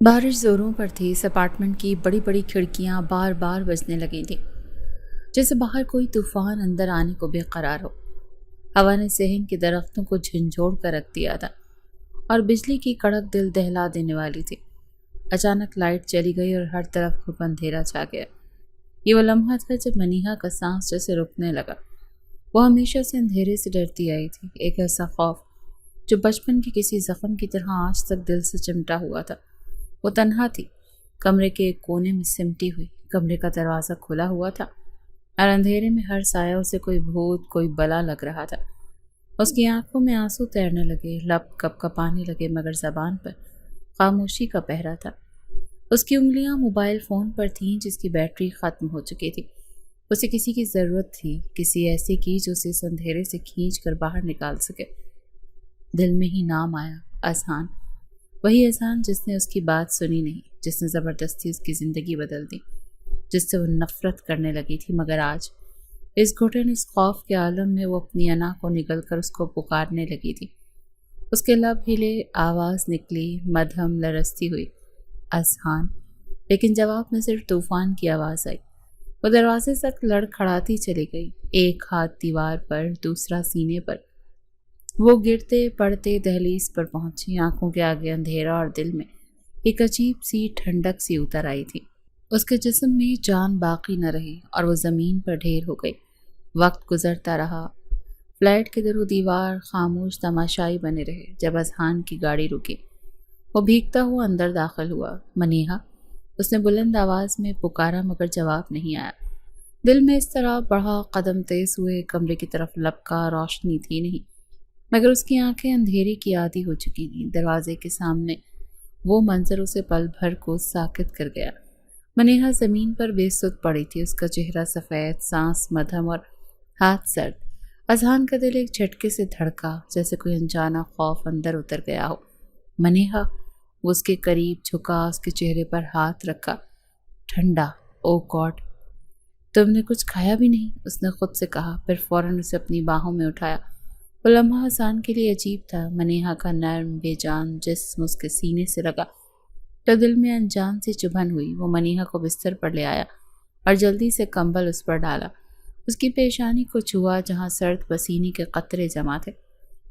بارش زوروں پر تھی۔ اس اپارٹمنٹ کی بڑی بڑی کھڑکیاں بار بار بجنے لگی تھیں، جیسے باہر کوئی طوفان اندر آنے کو بے قرار ہو۔ ہوا نے صحن کے درختوں کو جھنجھوڑ کر رکھ دیا تھا اور بجلی کی کڑک دل دہلا دینے والی تھی۔ اچانک لائٹ چلی گئی اور ہر طرف گھپ اندھیرا چھا گیا۔ یہ وہ لمحہ تھا جب منیہا کا سانس جیسے رکنے لگا۔ وہ ہمیشہ سے اندھیرے سے ڈرتی آئی تھی، ایک ایسا خوف جو بچپن کے کسی زخم کی طرح آج تک دل سے چمٹا ہوا تھا۔ وہ تنہا تھی، کمرے کے ایک کونے میں سمٹی ہوئی۔ کمرے کا دروازہ کھلا ہوا تھا اور اندھیرے میں ہر سایہ اسے کوئی بھوت، کوئی بلا لگ رہا تھا۔ اس کی آنکھوں میں آنسو تیرنے لگے، لب کپ کپانے لگے، مگر زبان پر خاموشی کا پہرا تھا۔ اس کی انگلیاں موبائل فون پر تھیں جس کی بیٹری ختم ہو چکی تھی۔ اسے کسی کی ضرورت تھی، کسی ایسے کی جو اسے اس اندھیرے سے کھینچ کر باہر نکال سکے۔ دل میں ہی نام آیا، اذہان۔ وہی اذہان جس نے اس کی بات سنی نہیں، جس نے زبردستی اس کی زندگی بدل دی، جس سے وہ نفرت کرنے لگی تھی، مگر آج اس گھٹن، اس خوف کے عالم میں وہ اپنی انا کو نگل کر اس کو پکارنے لگی تھی۔ اس کے لب ہلے، آواز نکلی، مدھم لرزتی ہوئی، اذہان۔ لیکن جواب میں صرف طوفان کی آواز آئی۔ وہ دروازے تک لڑکھڑاتی چلی گئی، ایک ہاتھ دیوار پر، دوسرا سینے پر۔ وہ گرتے پڑتے دہلیز پر پہنچی، آنکھوں کے آگے اندھیرا اور دل میں ایک عجیب سی ٹھنڈک سی اتر آئی تھی۔ اس کے جسم میں جان باقی نہ رہی اور وہ زمین پر ڈھیر ہو گئی۔ وقت گزرتا رہا، فلیٹ کے در و دیوار خاموش تماشائی بنے رہے۔ جب اذہان کی گاڑی رکی، وہ بھیگتا ہوا اندر داخل ہوا۔ منیہا، اس نے بلند آواز میں پکارا، مگر جواب نہیں آیا۔ دل میں اس طرح بڑھا، قدم تیز ہوئے، کمرے کی طرف لپکا، روشنی تھی نہیں، مگر اس کی آنکھیں اندھیرے کی عادی ہو چکی تھیں۔ دروازے کے سامنے وہ منظر اسے پل بھر کو ساکت کر گیا۔ منیہا زمین پر بے سد پڑی تھی، اس کا چہرہ سفید، سانس مدھم اور ہاتھ سرد۔ اذہان کا دل ایک جھٹکے سے دھڑکا، جیسے کوئی انجانا خوف اندر اتر گیا ہو۔ منیہا، وہ اس کے قریب جھکا، اس کے چہرے پر ہاتھ رکھا، ٹھنڈا۔ او گاڈ، تم نے کچھ کھایا بھی نہیں، اس نے خود سے کہا، پھر فوراً اسے اپنی باہوں میں اٹھایا۔ وہ لمحہ اذہان کے لیے عجیب تھا۔ منیہا کا نرم بے جان جسم اس کے سینے سے لگا تو دل میں انجان سی چبھن ہوئی۔ وہ منیہا کو بستر پر لے آیا اور جلدی سے کمبل اس پر ڈالا، اس کی پیشانی کو چھوا جہاں سرد پسینے کے قطرے جمع تھے۔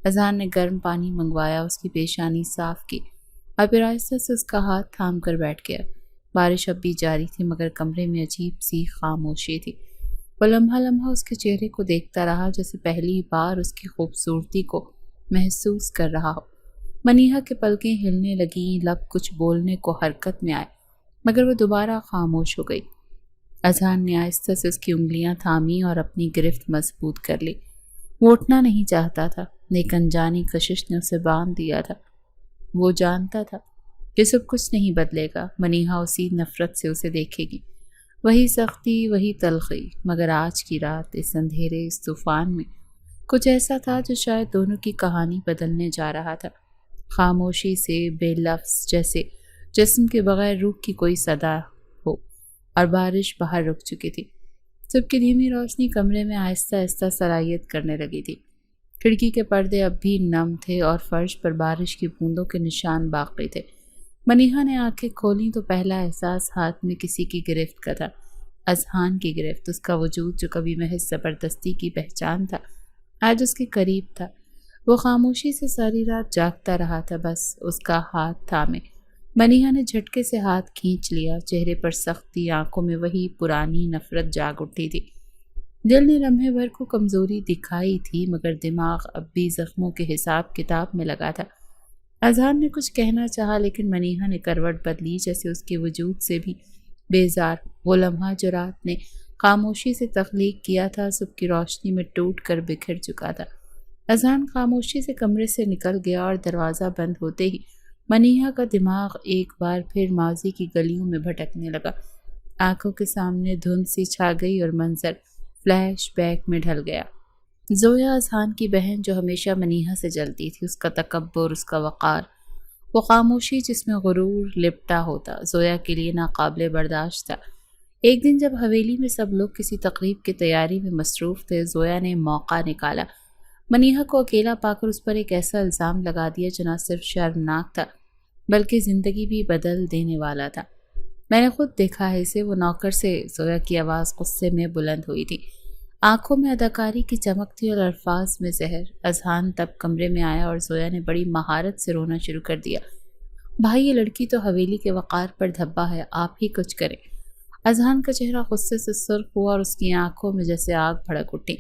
اذہان نے گرم پانی منگوایا، اس کی پیشانی صاف کی اور پھر آہستہ سے اس کا ہاتھ تھام کر بیٹھ گیا۔ بارش اب بھی جاری تھی، مگر کمرے میں عجیب سی خاموشی تھی۔ وہ لمحہ لمحہ اس کے چہرے کو دیکھتا رہا، جیسے پہلی بار اس کی خوبصورتی کو محسوس کر رہا ہو۔ منیہا کے پلکیں ہلنے لگیں، لب کچھ بولنے کو حرکت میں آئے، مگر وہ دوبارہ خاموش ہو گئی۔ اذہان نے آہستہ سے اس کی انگلیاں تھامی اور اپنی گرفت مضبوط کر لی۔ وہ اٹھنا نہیں چاہتا تھا، ایک انجانی کشش نے اسے باندھ دیا تھا۔ وہ جانتا تھا کہ سب کچھ نہیں بدلے گا، منیہا اسی نفرت سے اسے دیکھے گی، وہی سختی، وہی تلخی، مگر آج کی رات، اس اندھیرے، اس طوفان میں کچھ ایسا تھا جو شاید دونوں کی کہانی بدلنے جا رہا تھا۔ خاموشی سے، بے لفظ، جیسے جسم کے بغیر روح کی کوئی صدا ہو۔ اور بارش باہر رک چکی تھی۔ صبح کی دھیمی روشنی کمرے میں آہستہ آہستہ سرایت کرنے لگی تھی۔ کھڑکی کے پردے اب بھی نم تھے اور فرش پر بارش کی بوندوں کے نشان باقی تھے۔ منیہا نے آنکھیں کھولیں تو پہلا احساس ہاتھ میں کسی کی گرفت کا تھا، اذہان کی گرفت۔ اس کا وجود جو کبھی محض زبردستی کی پہچان تھا، آج اس کے قریب تھا۔ وہ خاموشی سے ساری رات جاگتا رہا تھا، بس اس کا ہاتھ تھامے۔ منیہا نے جھٹکے سے ہاتھ کھینچ لیا، چہرے پر سختی، آنکھوں میں وہی پرانی نفرت جاگ اٹھی تھی۔ دل نے لمحے بھر کو کمزوری دکھائی تھی، مگر دماغ اب بھی زخموں کے حساب کتاب میں لگا تھا۔ اذہان نے کچھ کہنا چاہا، لیکن منیہا نے کروٹ بدلی، جیسے اس کے وجود سے بھی بیزار۔ وہ لمحہ جو رات نے خاموشی سے تخلیق کیا تھا، صبح کی روشنی میں ٹوٹ کر بکھر چکا تھا۔ اذہان خاموشی سے کمرے سے نکل گیا اور دروازہ بند ہوتے ہی منیہا کا دماغ ایک بار پھر ماضی کی گلیوں میں بھٹکنے لگا۔ آنکھوں کے سامنے دھند سی چھا گئی اور منظر فلیش بیک میں ڈھل گیا۔ زویا، اذہان کی بہن، جو ہمیشہ منیہا سے جلتی تھی، اس کا تکبر، اس کا وقار، وہ خاموشی جس میں غرور لپٹا ہوتا، زویا کے لیے ناقابل برداشت تھا۔ ایک دن جب حویلی میں سب لوگ کسی تقریب کی تیاری میں مصروف تھے، زویا نے موقع نکالا، منیہا کو اکیلا پا کر اس پر ایک ایسا الزام لگا دیا جو نہ صرف شرمناک تھا بلکہ زندگی بھی بدل دینے والا تھا۔ میں نے خود دیکھا ہے اسے، وہ نوکر سے زویا کی آواز غصے میں بلند ہوئی تھی، آنکھوں میں اداکاری کی چمک تھی اور الفاظ میں زہر۔ اذہان تب کمرے میں آیا اور زویا نے بڑی مہارت سے رونا شروع کر دیا۔ بھائی یہ لڑکی تو حویلی کے وقار پر دھبا ہے، آپ ہی کچھ کریں۔ اذہان کا چہرہ غصے سے سرخ ہوا اور اس کی آنکھوں میں جیسے آگ بھڑک اٹھی۔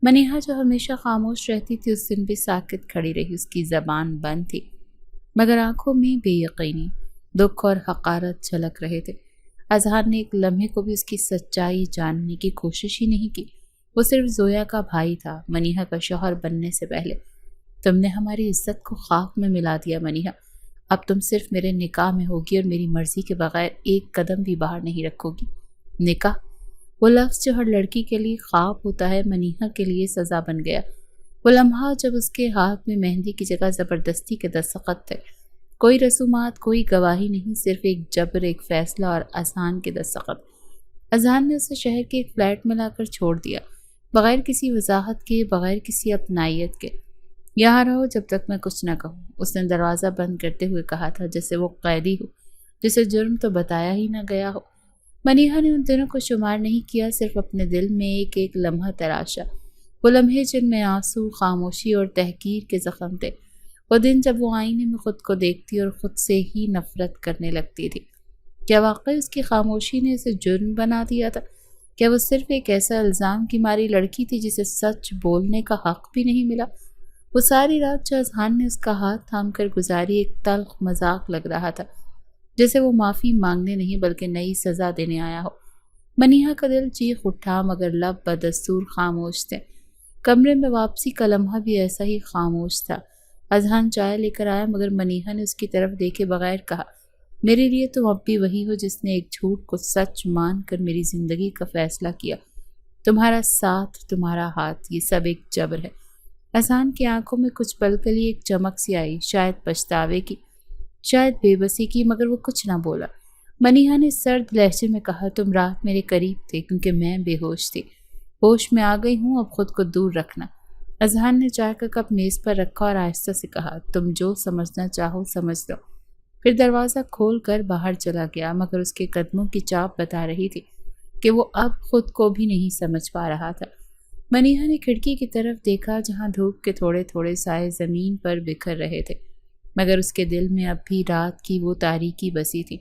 منیہا جو ہمیشہ خاموش رہتی تھی اس دن بھی ساکت کھڑی رہی، اس کی زبان بند تھی مگر آنکھوں میں بے یقینی، دکھ اور حقارت جھلک رہے تھے۔ اذہان نے ایک لمحے کو بھی اس کی سچائی جاننے کی کوشش ہی نہیں کی۔ وہ صرف زویا کا بھائی تھا، منیہا کا شوہر بننے سے پہلے۔ تم نے ہماری عزت کو خاک میں ملا دیا منیہا، اب تم صرف میرے نکاح میں ہوگی اور میری مرضی کے بغیر ایک قدم بھی باہر نہیں رکھو گی۔ نکاح، وہ لفظ جو ہر لڑکی کے لیے خواب ہوتا ہے منیہا کے لیے سزا بن گیا۔ وہ لمحہ جب اس کے ہاتھ میں مہندی کی جگہ زبردستی کے دستخط تھے، کوئی رسومات، کوئی گواہی نہیں، صرف ایک جبر، ایک فیصلہ اور اذہان کے دستخط۔ اذہان نے اسے شہر کے ایک فلیٹ میں لا کر چھوڑ دیا، بغیر کسی وضاحت کے، بغیر کسی اپنائیت کے۔ یہاں رہو جب تک میں کچھ نہ کہوں، اس نے دروازہ بند کرتے ہوئے کہا تھا، جیسے وہ قیدی ہو جسے جرم تو بتایا ہی نہ گیا ہو۔ منیہا نے ان دنوں کو شمار نہیں کیا، صرف اپنے دل میں ایک ایک لمحہ تراشا، وہ لمحے جن میں آنسو، خاموشی اور تحقیر کے زخم تھے، وہ دن جب وہ آئینے میں خود کو دیکھتی اور خود سے ہی نفرت کرنے لگتی تھی۔ کیا واقعی اس کی خاموشی نے اسے جرم بنا دیا تھا؟ کیا وہ صرف ایک ایسا الزام کی ماری لڑکی تھی جسے سچ بولنے کا حق بھی نہیں ملا؟ وہ ساری رات جو اذہان نے اس کا ہاتھ تھام کر گزاری ایک تلخ مذاق لگ رہا تھا، جیسے وہ معافی مانگنے نہیں بلکہ نئی سزا دینے آیا ہو۔ منیہا کا دل چیخ اٹھا مگر لب بدستور خاموش تھے۔ کمرے میں واپسی کا لمحہ بھی ایسا ہی خاموش تھا۔ اذہان چائے لے کر آیا مگر منیہا نے اس کی طرف دیکھے بغیر کہا، میرے لیے تم اب بھی وہی ہو جس نے ایک جھوٹ کو سچ مان کر میری زندگی کا فیصلہ کیا۔ تمہارا ساتھ، تمہارا ہاتھ، یہ سب ایک جبر ہے۔ اذہان کی آنکھوں میں کچھ پل کے لیے ایک چمک سی آئی، شاید پچھتاوے کی، شاید بے بسی کی، مگر وہ کچھ نہ بولا۔ منیہا نے سرد لہجے میں کہا، تم رات میرے قریب تھے کیونکہ میں بے ہوش تھی، ہوش میں آ گئی ہوں، اب خود کو دور رکھنا۔ اذہان نے چائے کا کپ میز پر رکھا اور آہستہ سے کہا، تم جو سمجھنا چاہو سمجھ لو۔ پھر دروازہ کھول کر باہر چلا گیا مگر اس کے قدموں کی چاپ بتا رہی تھی کہ وہ اب خود کو بھی نہیں سمجھ پا رہا تھا۔ منیہا نے کھڑکی کی طرف دیکھا جہاں دھوپ کے تھوڑے تھوڑے سائے زمین پر بکھر رہے تھے، مگر اس کے دل میں اب بھی رات کی وہ تاریکی بسی تھی۔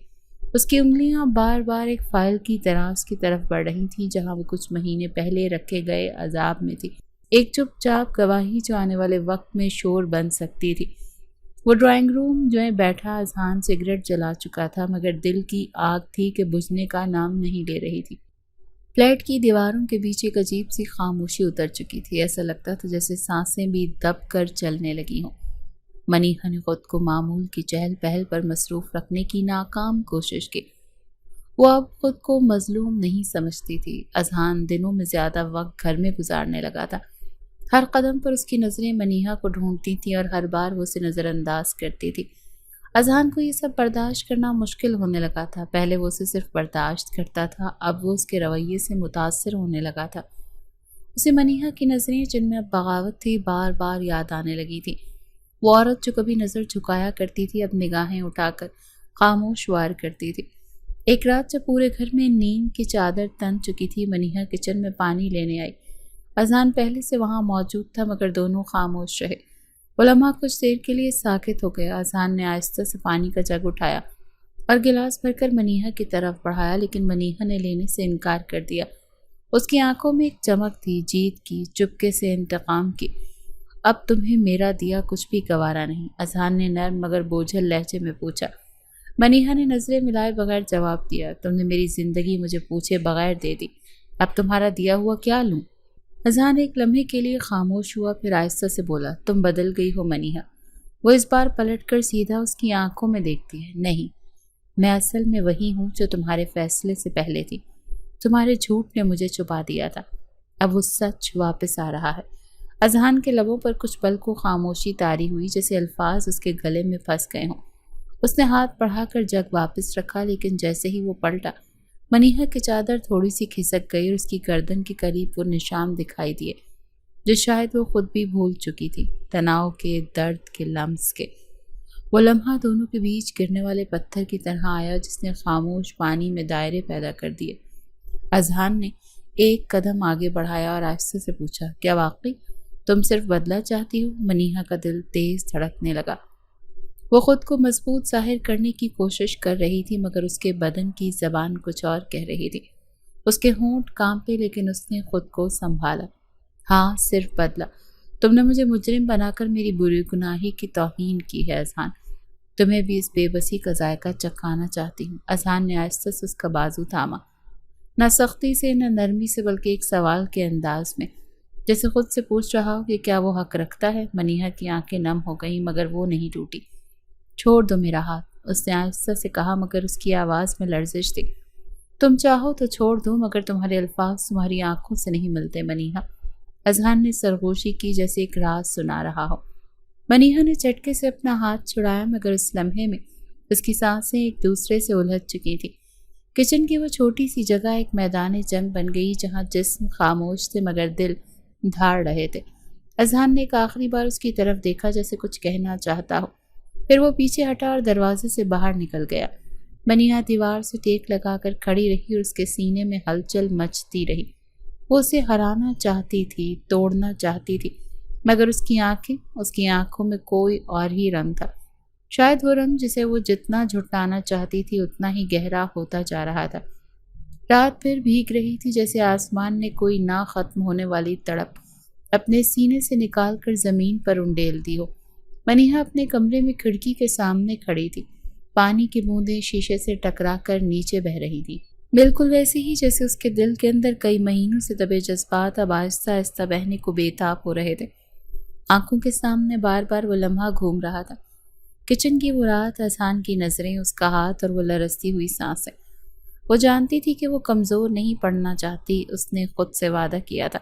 اس کی انگلیاں بار بار ایک فائل کی دراز کی طرف بڑھ رہی تھیں جہاں وہ کچھ مہینے پہلے رکھے گئے عذاب میں تھی، ایک چپ چاپ گواہی جو آنے والے وقت میں شور بن سکتی تھی۔ وہ ڈرائنگ روم جو بیٹھا اذہان سگریٹ جلا چکا تھا مگر دل کی آگ تھی کہ بجھنے کا نام نہیں لے رہی تھی۔ فلیٹ کی دیواروں کے بیچ ایک عجیب سی خاموشی اتر چکی تھی، ایسا لگتا تھا جیسے سانسیں بھی دب کر چلنے لگی ہوں۔ منیہا نے خود کو معمول کی چہل پہل پر مصروف رکھنے کی ناکام کوشش کی۔ وہ اب خود کو مظلوم نہیں سمجھتی تھی۔ اذہان دنوں میں زیادہ وقت گھر میں گزارنے لگا تھا، ہر قدم پر اس کی نظریں منیہا کو ڈھونڈتی تھیں اور ہر بار وہ اسے نظر انداز کرتی تھی۔ اذہان کو یہ سب برداشت کرنا مشکل ہونے لگا تھا، پہلے وہ اسے صرف برداشت کرتا تھا، اب وہ اس کے رویے سے متاثر ہونے لگا تھا۔ اسے منیہا کی نظریں جن میں اب بغاوت تھی بار بار یاد آنے لگی تھی، وہ عورت جو کبھی نظر جھکایا کرتی تھی اب نگاہیں اٹھا کر خاموش وار کرتی تھی۔ ایک رات جب پورے گھر میں نیند کی چادر تن چکی تھی، منیہا کچن میں پانی لینے آئی۔ اذہان پہلے سے وہاں موجود تھا مگر دونوں خاموش رہے۔ وہ لمحہ کچھ دیر کے لیے ساکت ہو گیا۔ اذہان نے آہستہ سے پانی کا جگ اٹھایا اور گلاس بھر کر منیہا کی طرف بڑھایا لیکن منیہا نے لینے سے انکار کر دیا۔ اس کی آنکھوں میں ایک چمک تھی، جیت کی، چپکے سے انتقام کی۔ اب تمہیں میرا دیا کچھ بھی گوارا نہیں؟ اذہان نے نرم مگر بوجھل لہجے میں پوچھا۔ منیہا نے نظریں ملائے بغیر جواب دیا، تم نے میری زندگی مجھے پوچھے بغیر دے دی، اب تمہارا دیا ہوا کیا لوں؟ اذہان ایک لمحے کے لیے خاموش ہوا، پھر آہستہ سے بولا، تم بدل گئی ہو منیہا۔ وہ اس بار پلٹ کر سیدھا اس کی آنکھوں میں دیکھتی ہے، نہیں، میں اصل میں وہی ہوں جو تمہارے فیصلے سے پہلے تھی، تمہارے جھوٹ نے مجھے چھپا دیا تھا، اب وہ سچ واپس آ رہا ہے۔ اذہان کے لبوں پر کچھ پل کو خاموشی طاری ہوئی، جیسے الفاظ اس کے گلے میں پھنس گئے ہوں۔ اس نے ہاتھ بڑھا کر جگ واپس رکھا لیکن جیسے ہی وہ پلٹا، منیہا کی چادر تھوڑی سی کھسک گئی اور اس کی گردن کے قریب وہ نشان دکھائی دیے جو شاید وہ خود بھی بھول چکی تھی، تناؤ کے، درد کے، لمس کے۔ وہ لمحہ دونوں کے بیچ گرنے والے پتھر کی طرح آیا جس نے خاموش پانی میں دائرے پیدا کر دیے۔ اذہان نے ایک قدم آگے بڑھایا اور آہستہ سے پوچھا، کیا واقعی تم صرف بدلہ چاہتی ہو؟ منیہا کا دل تیز دھڑکنے لگا۔ وہ خود کو مضبوط ظاہر کرنے کی کوشش کر رہی تھی مگر اس کے بدن کی زبان کچھ اور کہہ رہی تھی۔ اس کے ہونٹ کانپے لیکن اس نے خود کو سنبھالا۔ ہاں، صرف بدلہ۔ تم نے مجھے مجرم بنا کر میری بری گناہی کی توہین کی ہے اذہان۔ تمہیں بھی اس بے بسی کا ذائقہ چکھانا چاہتی ہوں۔ اذہان نے آہستہ سے اس کا بازو تھاما، نہ سختی سے نہ نرمی سے بلکہ ایک سوال کے انداز میں، جیسے خود سے پوچھ رہا ہو کہ کیا وہ حق رکھتا ہے۔ منیہا کی آنکھیں نم ہو گئیں مگر وہ نہیں ٹوٹی۔ چھوڑ دو میرا ہاتھ، اس نے آہستہ سے کہا مگر اس کی آواز میں لرزش تھی۔ تم چاہو تو چھوڑ دو مگر تمہارے الفاظ تمہاری آنکھوں سے نہیں ملتے منیہا۔ اذہان نے سرگوشی کی جیسے ایک راز سنا رہا ہو۔ منیہا نے جھٹکے سے اپنا ہاتھ چھڑایا مگر اس لمحے میں اس کی سانسیں ایک دوسرے سے الجھ چکی تھی۔ کچن کی وہ چھوٹی سی جگہ ایک میدان جنگ بن گئی جہاں جسم خاموش تھے مگر دل دھاڑ رہے تھے۔ اذہان نے ایک آخری بار اس کی طرف دیکھا جیسے کچھ کہنا چاہتا ہو، پھر وہ پیچھے ہٹا اور دروازے سے باہر نکل گیا۔ منیہا دیوار سے ٹیک لگا کر کھڑی رہی اور اس کے سینے میں ہلچل مچتی رہی۔ وہ اسے ہرانا چاہتی تھی، توڑنا چاہتی تھی مگر اس کی آنکھوں میں کوئی اور ہی رنگ تھا۔ شاید وہ رنگ جسے وہ جتنا جھٹلانا چاہتی تھی اتنا ہی گہرا ہوتا جا رہا تھا۔ رات پھر بھیگ رہی تھی جیسے آسمان نے کوئی نہ ختم ہونے والی تڑپ اپنے سینے سے نکال کر زمین پر انڈیل دی ہو۔ منیہا اپنے کمرے میں کھڑکی کے سامنے کھڑی تھی۔ پانی کی بوندیں شیشے سے ٹکرا کر نیچے بہہ رہی تھی، بالکل ویسے ہی جیسے اس کے دل کے اندر کئی مہینوں سے دبے جذبات اب آہستہ آہستہ بہنے کو بے تاب ہو رہے تھے۔ آنکھوں کے سامنے بار بار وہ لمحہ گھوم رہا تھا، کچن کی وہ رات، اذہان کی نظریں، اس کا ہاتھ اور وہ لرزتی ہوئی سانسیں۔ وہ جانتی تھی کہ وہ کمزور نہیں پڑنا چاہتی۔ اس نے خود سے وعدہ کیا تھا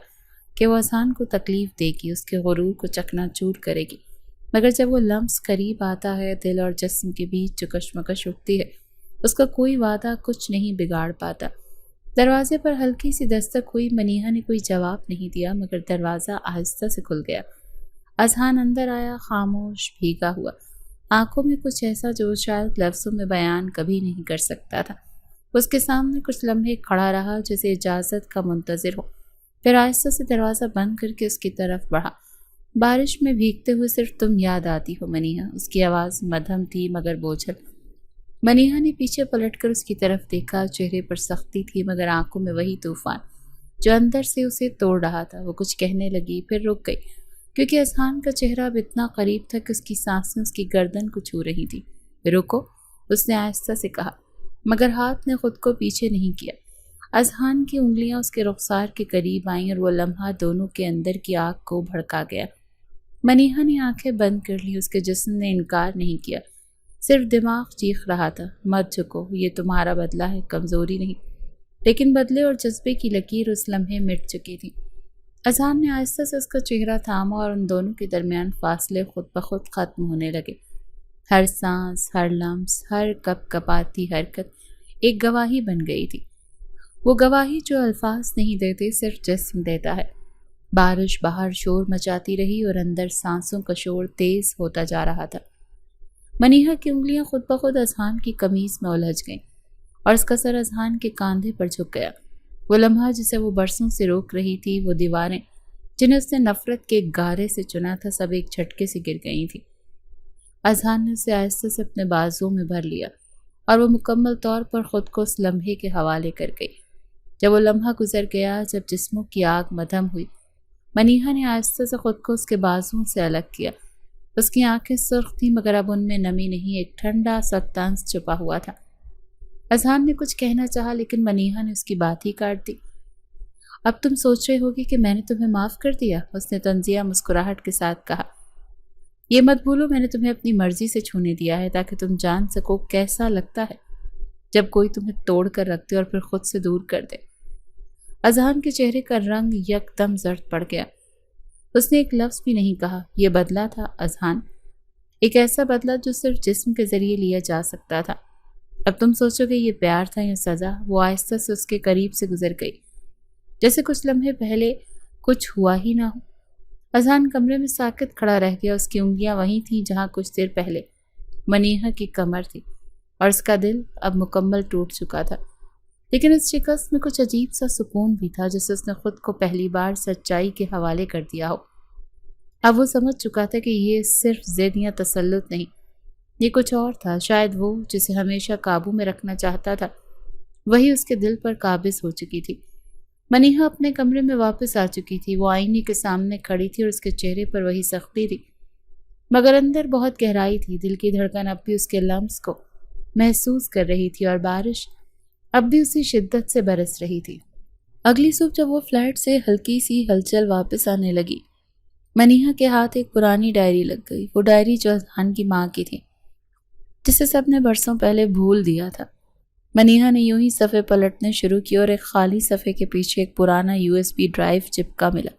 کہ وہ اذہان کو تکلیف دے گی، اس کے غرور کو چکنا چور کرے گی، مگر جب وہ لمس قریب آتا ہے دل اور جسم کے بیچ جو کشمکش اٹھتی ہے اس کا کوئی وعدہ کچھ نہیں بگاڑ پاتا۔ دروازے پر ہلکی سی دستک ہوئی۔ منیہا نے کوئی جواب نہیں دیا مگر دروازہ آہستہ سے کھل گیا۔ اذہان اندر آیا، خاموش، بھیگا ہوا، آنکھوں میں کچھ ایسا جو شاید لفظوں میں بیان کبھی نہیں کر سکتا تھا۔ اس کے سامنے کچھ لمحے کھڑا رہا جیسے اجازت کا منتظر ہو، پھر آہستہ سے دروازہ بند کر کے اس کی طرف بڑھا۔ بارش میں بھیگتے ہوئے صرف تم یاد آتی ہو منیہا۔ اس کی آواز مدھم تھی مگر بوجھل۔ منیہا نے پیچھے پلٹ کر اس کی طرف دیکھا، چہرے پر سختی تھی مگر آنکھوں میں وہی طوفان جو اندر سے اسے توڑ رہا تھا۔ وہ کچھ کہنے لگی پھر رک گئی کیونکہ اذہان کا چہرہ اب اتنا قریب تھا کہ اس کی سانسیں اس کی گردن کو چھو رہی تھی۔ رکو، اس نے آہستہ سے کہا مگر ہاتھ نے خود کو پیچھے نہیں کیا۔ اذہان کی انگلیاں اس کے رخسار کے قریب آئیں اور وہ لمحہ دونوں کے اندر کی آگ کو بھڑکا گیا۔ منیہا نے آنکھیں بند کر لی، اس کے جسم نے انکار نہیں کیا، صرف دماغ چیخ رہا تھا، مت جھکو، یہ تمہارا بدلہ ہے، کمزوری نہیں۔ لیکن بدلے اور جذبے کی لکیر اس لمحے مٹ چکی تھی۔ اذہان نے آہستہ سے اس کا چہرہ تھاما اور ان دونوں کے درمیان فاصلے خود بخود ختم ہونے لگے۔ ہر سانس، ہر لمس، ہر کپ کپاتی حرکت ایک گواہی بن گئی تھی، وہ گواہی جو الفاظ نہیں دیتے صرف جسم دیتا ہے۔ بارش باہر شور مچاتی رہی اور اندر سانسوں کا شور تیز ہوتا جا رہا تھا۔ منیہا کی انگلیاں خود بخود اذہان کی قمیض میں الجھ گئیں اور اس کا سر اذہان کے کاندھے پر جھک گیا۔ وہ لمحہ جسے وہ برسوں سے روک رہی تھی، وہ دیواریں جنہیں اس نے نفرت کے گارے سے چنا تھا، سب ایک جھٹکے سے گر گئی تھی۔ اذہان نے اسے آہستہ سے اپنے بازوؤں میں بھر لیا اور وہ مکمل طور پر خود کو اس لمحے کے حوالے کر گئی۔ جب وہ لمحہ گزر گیا، جب جسموں کی آگ مدھم ہوئی، منیہا نے آہستہ سے خود کو اس کے بازوؤں سے الگ کیا۔ اس کی آنکھیں سرخ تھیں مگر اب ان میں نمی نہیں، ایک ٹھنڈا سا طنز چھپا ہوا تھا۔ اذہان نے کچھ کہنا چاہا لیکن منیہا نے اس کی بات ہی کاٹ دی۔ اب تم سوچ رہے ہوگی کہ میں نے تمہیں معاف کر دیا، اس نے طنزیہ مسکراہٹ کے ساتھ کہا۔ یہ مت بھولو میں نے تمہیں اپنی مرضی سے چھونے دیا ہے تاکہ تم جان سکو کیسا لگتا ہے جب کوئی تمہیں توڑ کر رکھ دے اور پھر خود سے دور کر دے۔ اذہان کے چہرے کا رنگ یکدم زرد پڑ گیا۔ اس نے ایک لفظ بھی نہیں کہا۔ یہ بدلہ تھا اذہان، ایک ایسا بدلہ جو صرف جسم کے ذریعے لیا جا سکتا تھا۔ اب تم سوچو گے یہ پیار تھا یا سزا؟ وہ آہستہ سے اس کے قریب سے گزر گئی جیسے کچھ لمحے پہلے کچھ ہوا ہی نہ ہو۔ اذہان کمرے میں ساکت کھڑا رہ گیا، اس کی انگلیاں وہیں تھیں جہاں کچھ دیر پہلے منیہا کی کمر تھی اور اس کا دل اب مکمل ٹوٹ چکا تھا، لیکن اس شکست میں کچھ عجیب سا سکون بھی تھا، جیسے اس نے خود کو پہلی بار سچائی کے حوالے کر دیا ہو۔ اب وہ سمجھ چکا تھا کہ یہ صرف ضد یا تسلط نہیں، یہ کچھ اور تھا۔ شاید وہ جسے ہمیشہ قابو میں رکھنا چاہتا تھا وہی اس کے دل پر قابض ہو چکی تھی۔ منیہا اپنے کمرے میں واپس آ چکی تھی، وہ آئینے کے سامنے کھڑی تھی اور اس کے چہرے پر وہی سختی تھی، مگر اندر بہت گہرائی تھی۔ دل کی دھڑکن اب بھی اس کے لمس کو محسوس کر رہی تھی اور بارش اب بھی اسی شدت سے برس رہی تھی۔ اگلی صبح جب وہ فلیٹ سے ہلکی سی ہلچل واپس آنے لگی، منیہا کے ہاتھ ایک پرانی ڈائری لگ گئی، وہ ڈائری جو اذہان کی ماں کی تھی، جسے سب نے برسوں پہلے بھول دیا تھا۔ منیہا نے یوں ہی صفحے پلٹنے شروع کی اور ایک خالی صفحے کے پیچھے ایک پرانا USB ڈرائیو چپکا ملا۔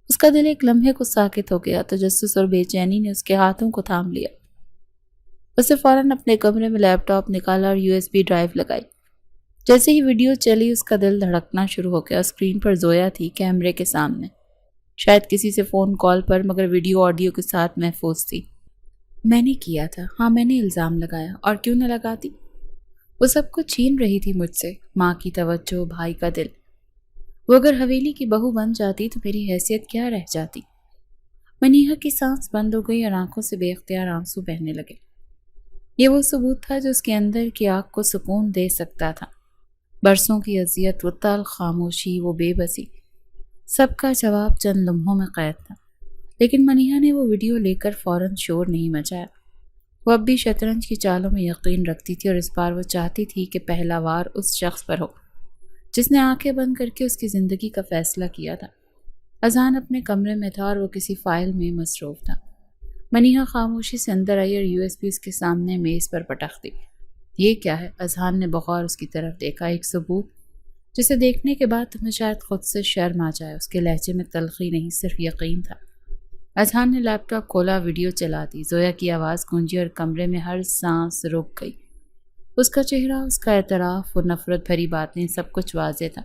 اس کا دل ایک لمحے کو ساکت ہو گیا، تجسس اور بے چینی نے اس کے ہاتھوں کو تھام لیا۔ اسے فوراً اپنے کمرے میں لیپ ٹاپ نکالا اور USB ڈرائیو لگائی۔ جیسے ہی ویڈیو چلی اس کا دل دھڑکنا شروع ہو گیا۔ اسکرین پر زویا تھی، کیمرے کے سامنے، شاید کسی سے فون کال پر، مگر ویڈیو آڈیو کے ساتھ محفوظ تھی۔ میں نے کیا تھا، ہاں میں نے الزام لگایا، اور کیوں نہ لگاتی؟ وہ سب کچھ چھین رہی تھی مجھ سے، ماں کی توجہ، بھائی کا دل۔ وہ اگر حویلی کی بہو بن جاتی تو میری حیثیت کیا رہ جاتی؟ منیہا کی سانس بند ہو گئی اور آنکھوں سے بے اختیار آنسو بہنے لگے۔ یہ وہ ثبوت تھا جو اس کے اندر کی آگ کو سکون دے سکتا تھا۔ برسوں کی اذیت، وہ تلخ خاموشی، وہ بے بسی، سب کا جواب چند لمحوں میں قید تھا۔ لیکن منیہا نے وہ ویڈیو لے کر فوراً شور نہیں مچایا۔ وہ اب بھی شطرنج کی چالوں میں یقین رکھتی تھی اور اس بار وہ چاہتی تھی کہ پہلا وار اس شخص پر ہو جس نے آنکھیں بند کر کے اس کی زندگی کا فیصلہ کیا تھا۔ اذہان اپنے کمرے میں تھا اور وہ کسی فائل میں مصروف تھا۔ منیہا خاموشی سے اندر آئی اور USB اس کے سامنے میز پر پٹک دی۔ یہ کیا ہے؟ اذہان نے بغور اس کی طرف دیکھا۔ ایک ثبوت جسے دیکھنے کے بعد تمہیں شاید خود سے شرم آ جائے۔ اس کے لہجے میں تلخی نہیں، صرف یقین تھا۔ اذہان نے لیپ ٹاپ کھولا، ویڈیو چلا دی۔ زویا کی آواز گونجی اور کمرے میں ہر سانس رک گئی۔ اس کا چہرہ، اس کا اعتراف، وہ نفرت بھری باتیں، سب کچھ واضح تھا،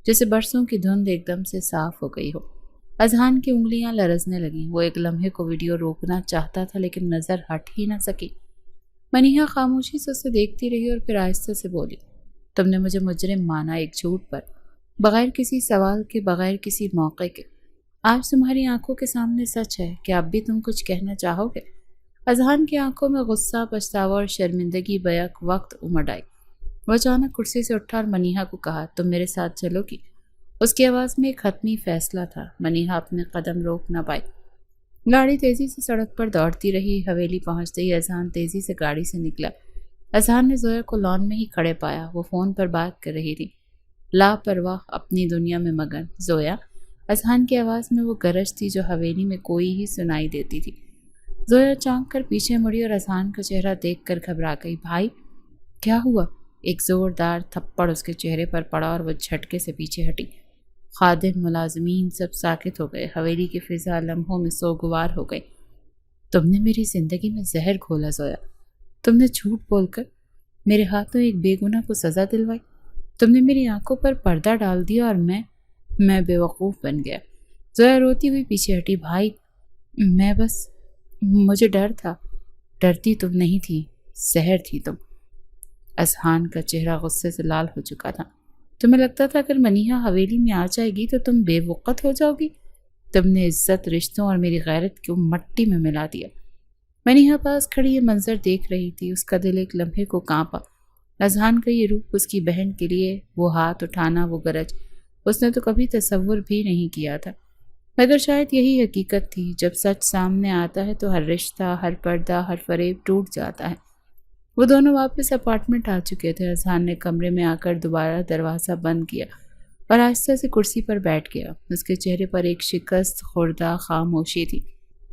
جیسے برسوں کی دھند ایک دم سے صاف ہو گئی ہو۔ اذہان کی انگلیاں لرزنے لگیں۔ وہ ایک لمحے کو ویڈیو روکنا چاہتا تھا لیکن نظر ہٹ ہی نہ سکی۔ منیہا خاموشی سے اسے دیکھتی رہی اور پھر آہستہ سے بولی، تم نے مجھے مجرم مانا ایک جھوٹ پر، بغیر کسی سوال کے، بغیر کسی موقع کے۔ آج تمہاری آنکھوں کے سامنے سچ ہے کہ اب بھی تم کچھ کہنا چاہو گے؟ اذہان کی آنکھوں میں غصہ، پچھتاوا اور شرمندگی بیک وقت امڑ آئی۔ وہ اچانک کرسی سے اٹھا اور منیہا کو کہا، تم میرے ساتھ چلو گی؟ اس کی آواز میں ایک حتمی فیصلہ تھا۔ منیہا اپنے قدم روک نہ پائی۔ گاڑی تیزی سے سڑک پر دوڑتی رہی۔ حویلی پہنچتے ہی اذہان تیزی سے گاڑی سے نکلا۔ اذہان نے زویا کو لان میں ہی کھڑے پایا۔ وہ فون پر بات کر رہی تھی، لاپرواہ، اپنی دنیا میں مگن۔ زویا، اذہان کی آواز میں وہ گرج تھی جو حویلی میں کوئی ہی سنائی دیتی تھی۔ زویا چونک کر پیچھے مڑی اور اذہان کا چہرہ دیکھ کر گھبرا گئی۔ بھائی، کیا ہوا؟ ایک زوردار تھپڑ اس کے چہرے پر پڑا اور وہ جھٹکے سے پیچھے ہٹی۔ خادم، ملازمین سب ساکت ہو گئے۔ حویلی کی فضا لمحوں میں سوگوار ہو گئی۔ تم نے میری زندگی میں زہر گھولا زویا۔ تم نے جھوٹ بول کر میرے ہاتھوں ایک بے گناہ کو سزا دلوائی۔ تم نے میری آنکھوں پر پردہ ڈال دیا اور میں بے وقوف بن گیا۔ زویا روتی ہوئی پیچھے ہٹی۔ بھائی، مجھے ڈر تھا۔ ڈرتی تم نہیں تھی، زہر تھی تم۔ اذہان کا چہرہ غصے سے لال ہو چکا تھا۔ تمہیں لگتا تھا اگر منیہا حویلی میں آ جائے گی تو تم بے وقت ہو جاؤ گی؟ تم نے عزت، رشتوں اور میری غیرت کو مٹی میں ملا دیا۔ منیہا پاس کھڑی یہ منظر دیکھ رہی تھی۔ اس کا دل ایک لمحے کو کانپا۔ اذہان کا یہ روپ، اس کی بہن کے لیے وہ ہاتھ اٹھانا، وہ گرج، اس نے تو کبھی تصور بھی نہیں کیا تھا۔ مگر شاید یہی حقیقت تھی، جب سچ سامنے آتا ہے تو ہر رشتہ، ہر پردہ، ہر فریب ٹوٹ جاتا ہے۔ وہ دونوں واپس اپارٹمنٹ آ چکے تھے۔ اذہان نے کمرے میں آ کر دوبارہ دروازہ بند کیا اور آہستہ سے کرسی پر بیٹھ گیا۔ اس کے چہرے پر ایک شکست خوردہ خاموشی تھی۔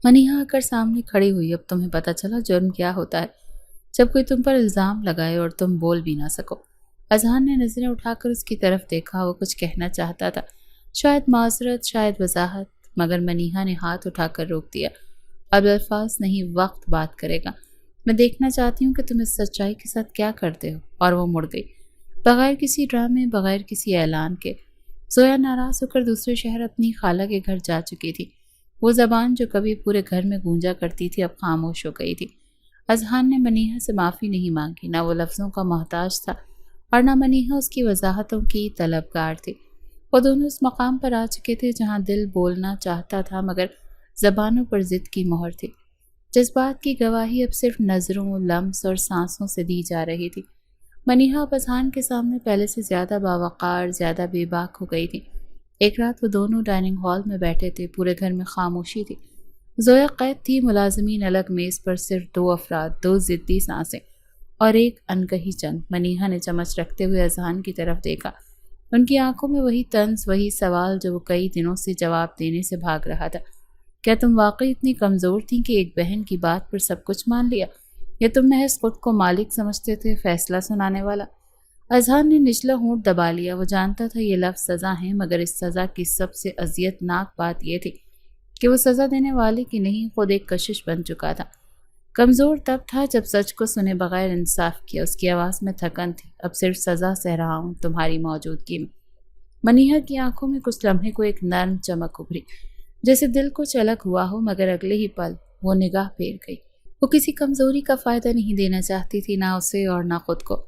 منیہا آ کر سامنے کھڑی ہوئی۔ اب تمہیں پتہ چلا جرم کیا ہوتا ہے، جب کوئی تم پر الزام لگائے اور تم بول بھی نہ سکو۔ اذہان نے نظریں اٹھا کر اس کی طرف دیکھا۔ وہ کچھ کہنا چاہتا تھا، شاید معذرت، شاید وضاحت، مگر منیہا نے ہاتھ اٹھا کر روک دیا۔ اب الفاظ نہیں، وقت بات کرے گا۔ میں دیکھنا چاہتی ہوں کہ تم اس سچائی کے ساتھ کیا کرتے ہو۔ اور وہ مڑ گئی، بغیر کسی ڈرامے، بغیر کسی اعلان کے۔ زویا ناراض ہو کر دوسرے شہر اپنی خالہ کے گھر جا چکی تھی۔ وہ زبان جو کبھی پورے گھر میں گونجا کرتی تھی اب خاموش ہو گئی تھی۔ اذہان نے منیحہ سے معافی نہیں مانگی، نہ وہ لفظوں کا محتاج تھا اور نہ منیحہ اس کی وضاحتوں کی طلبگار تھی۔ وہ دونوں اس مقام پر آ چکے تھے جہاں دل بولنا چاہتا تھا مگر زبانوں پر ضد کی مہر تھی۔ جذبات کی گواہی اب صرف نظروں، لمس اور سانسوں سے دی جا رہی تھی۔ منیحہ اب اذہان کے سامنے پہلے سے زیادہ باوقار، زیادہ بے باک ہو گئی تھی۔ ایک رات وہ دونوں ڈائننگ ہال میں بیٹھے تھے، پورے گھر میں خاموشی تھی۔ زویا قید تھی، ملازمین الگ، میز پر صرف دو افراد، دو ضدی سانسیں اور ایک انکہی جنگ۔ منیحہ نے چمچ رکھتے ہوئے اذہان کی طرف دیکھا۔ ان کی آنکھوں میں وہی طنز، وہی سوال جو وہ کئی دنوں سے جواب دینے سے بھاگ رہا تھا۔ کیا تم واقعی اتنی کمزور تھیں کہ ایک بہن کی بات پر سب کچھ مان لیا، یا تم محض خود کو مالک سمجھتے تھے، فیصلہ سنانے والا؟ اذہان نے نچلا ہونٹ دبا لیا۔ وہ جانتا تھا یہ لفظ سزا ہیں، مگر اس سزا کی سب سے اذیت ناک بات یہ تھی کہ وہ سزا دینے والے کی نہیں، خود ایک کشش بن چکا تھا۔ کمزور تب تھا جب سچ کو سنے بغیر انصاف کیا۔ اس کی آواز میں تھکن تھی۔ اب صرف سزا سہ رہا ہوں تمہاری موجودگی میں۔ منیحہ کی آنکھوں میں کچھ لمحے کو ایک نرم چمک ابھری، جیسے دل کو چلک ہوا ہو، مگر اگلے ہی پل وہ نگاہ پھیر گئی۔ وہ کسی کمزوری کا فائدہ نہیں دینا چاہتی تھی، نہ اسے اور نہ خود کو۔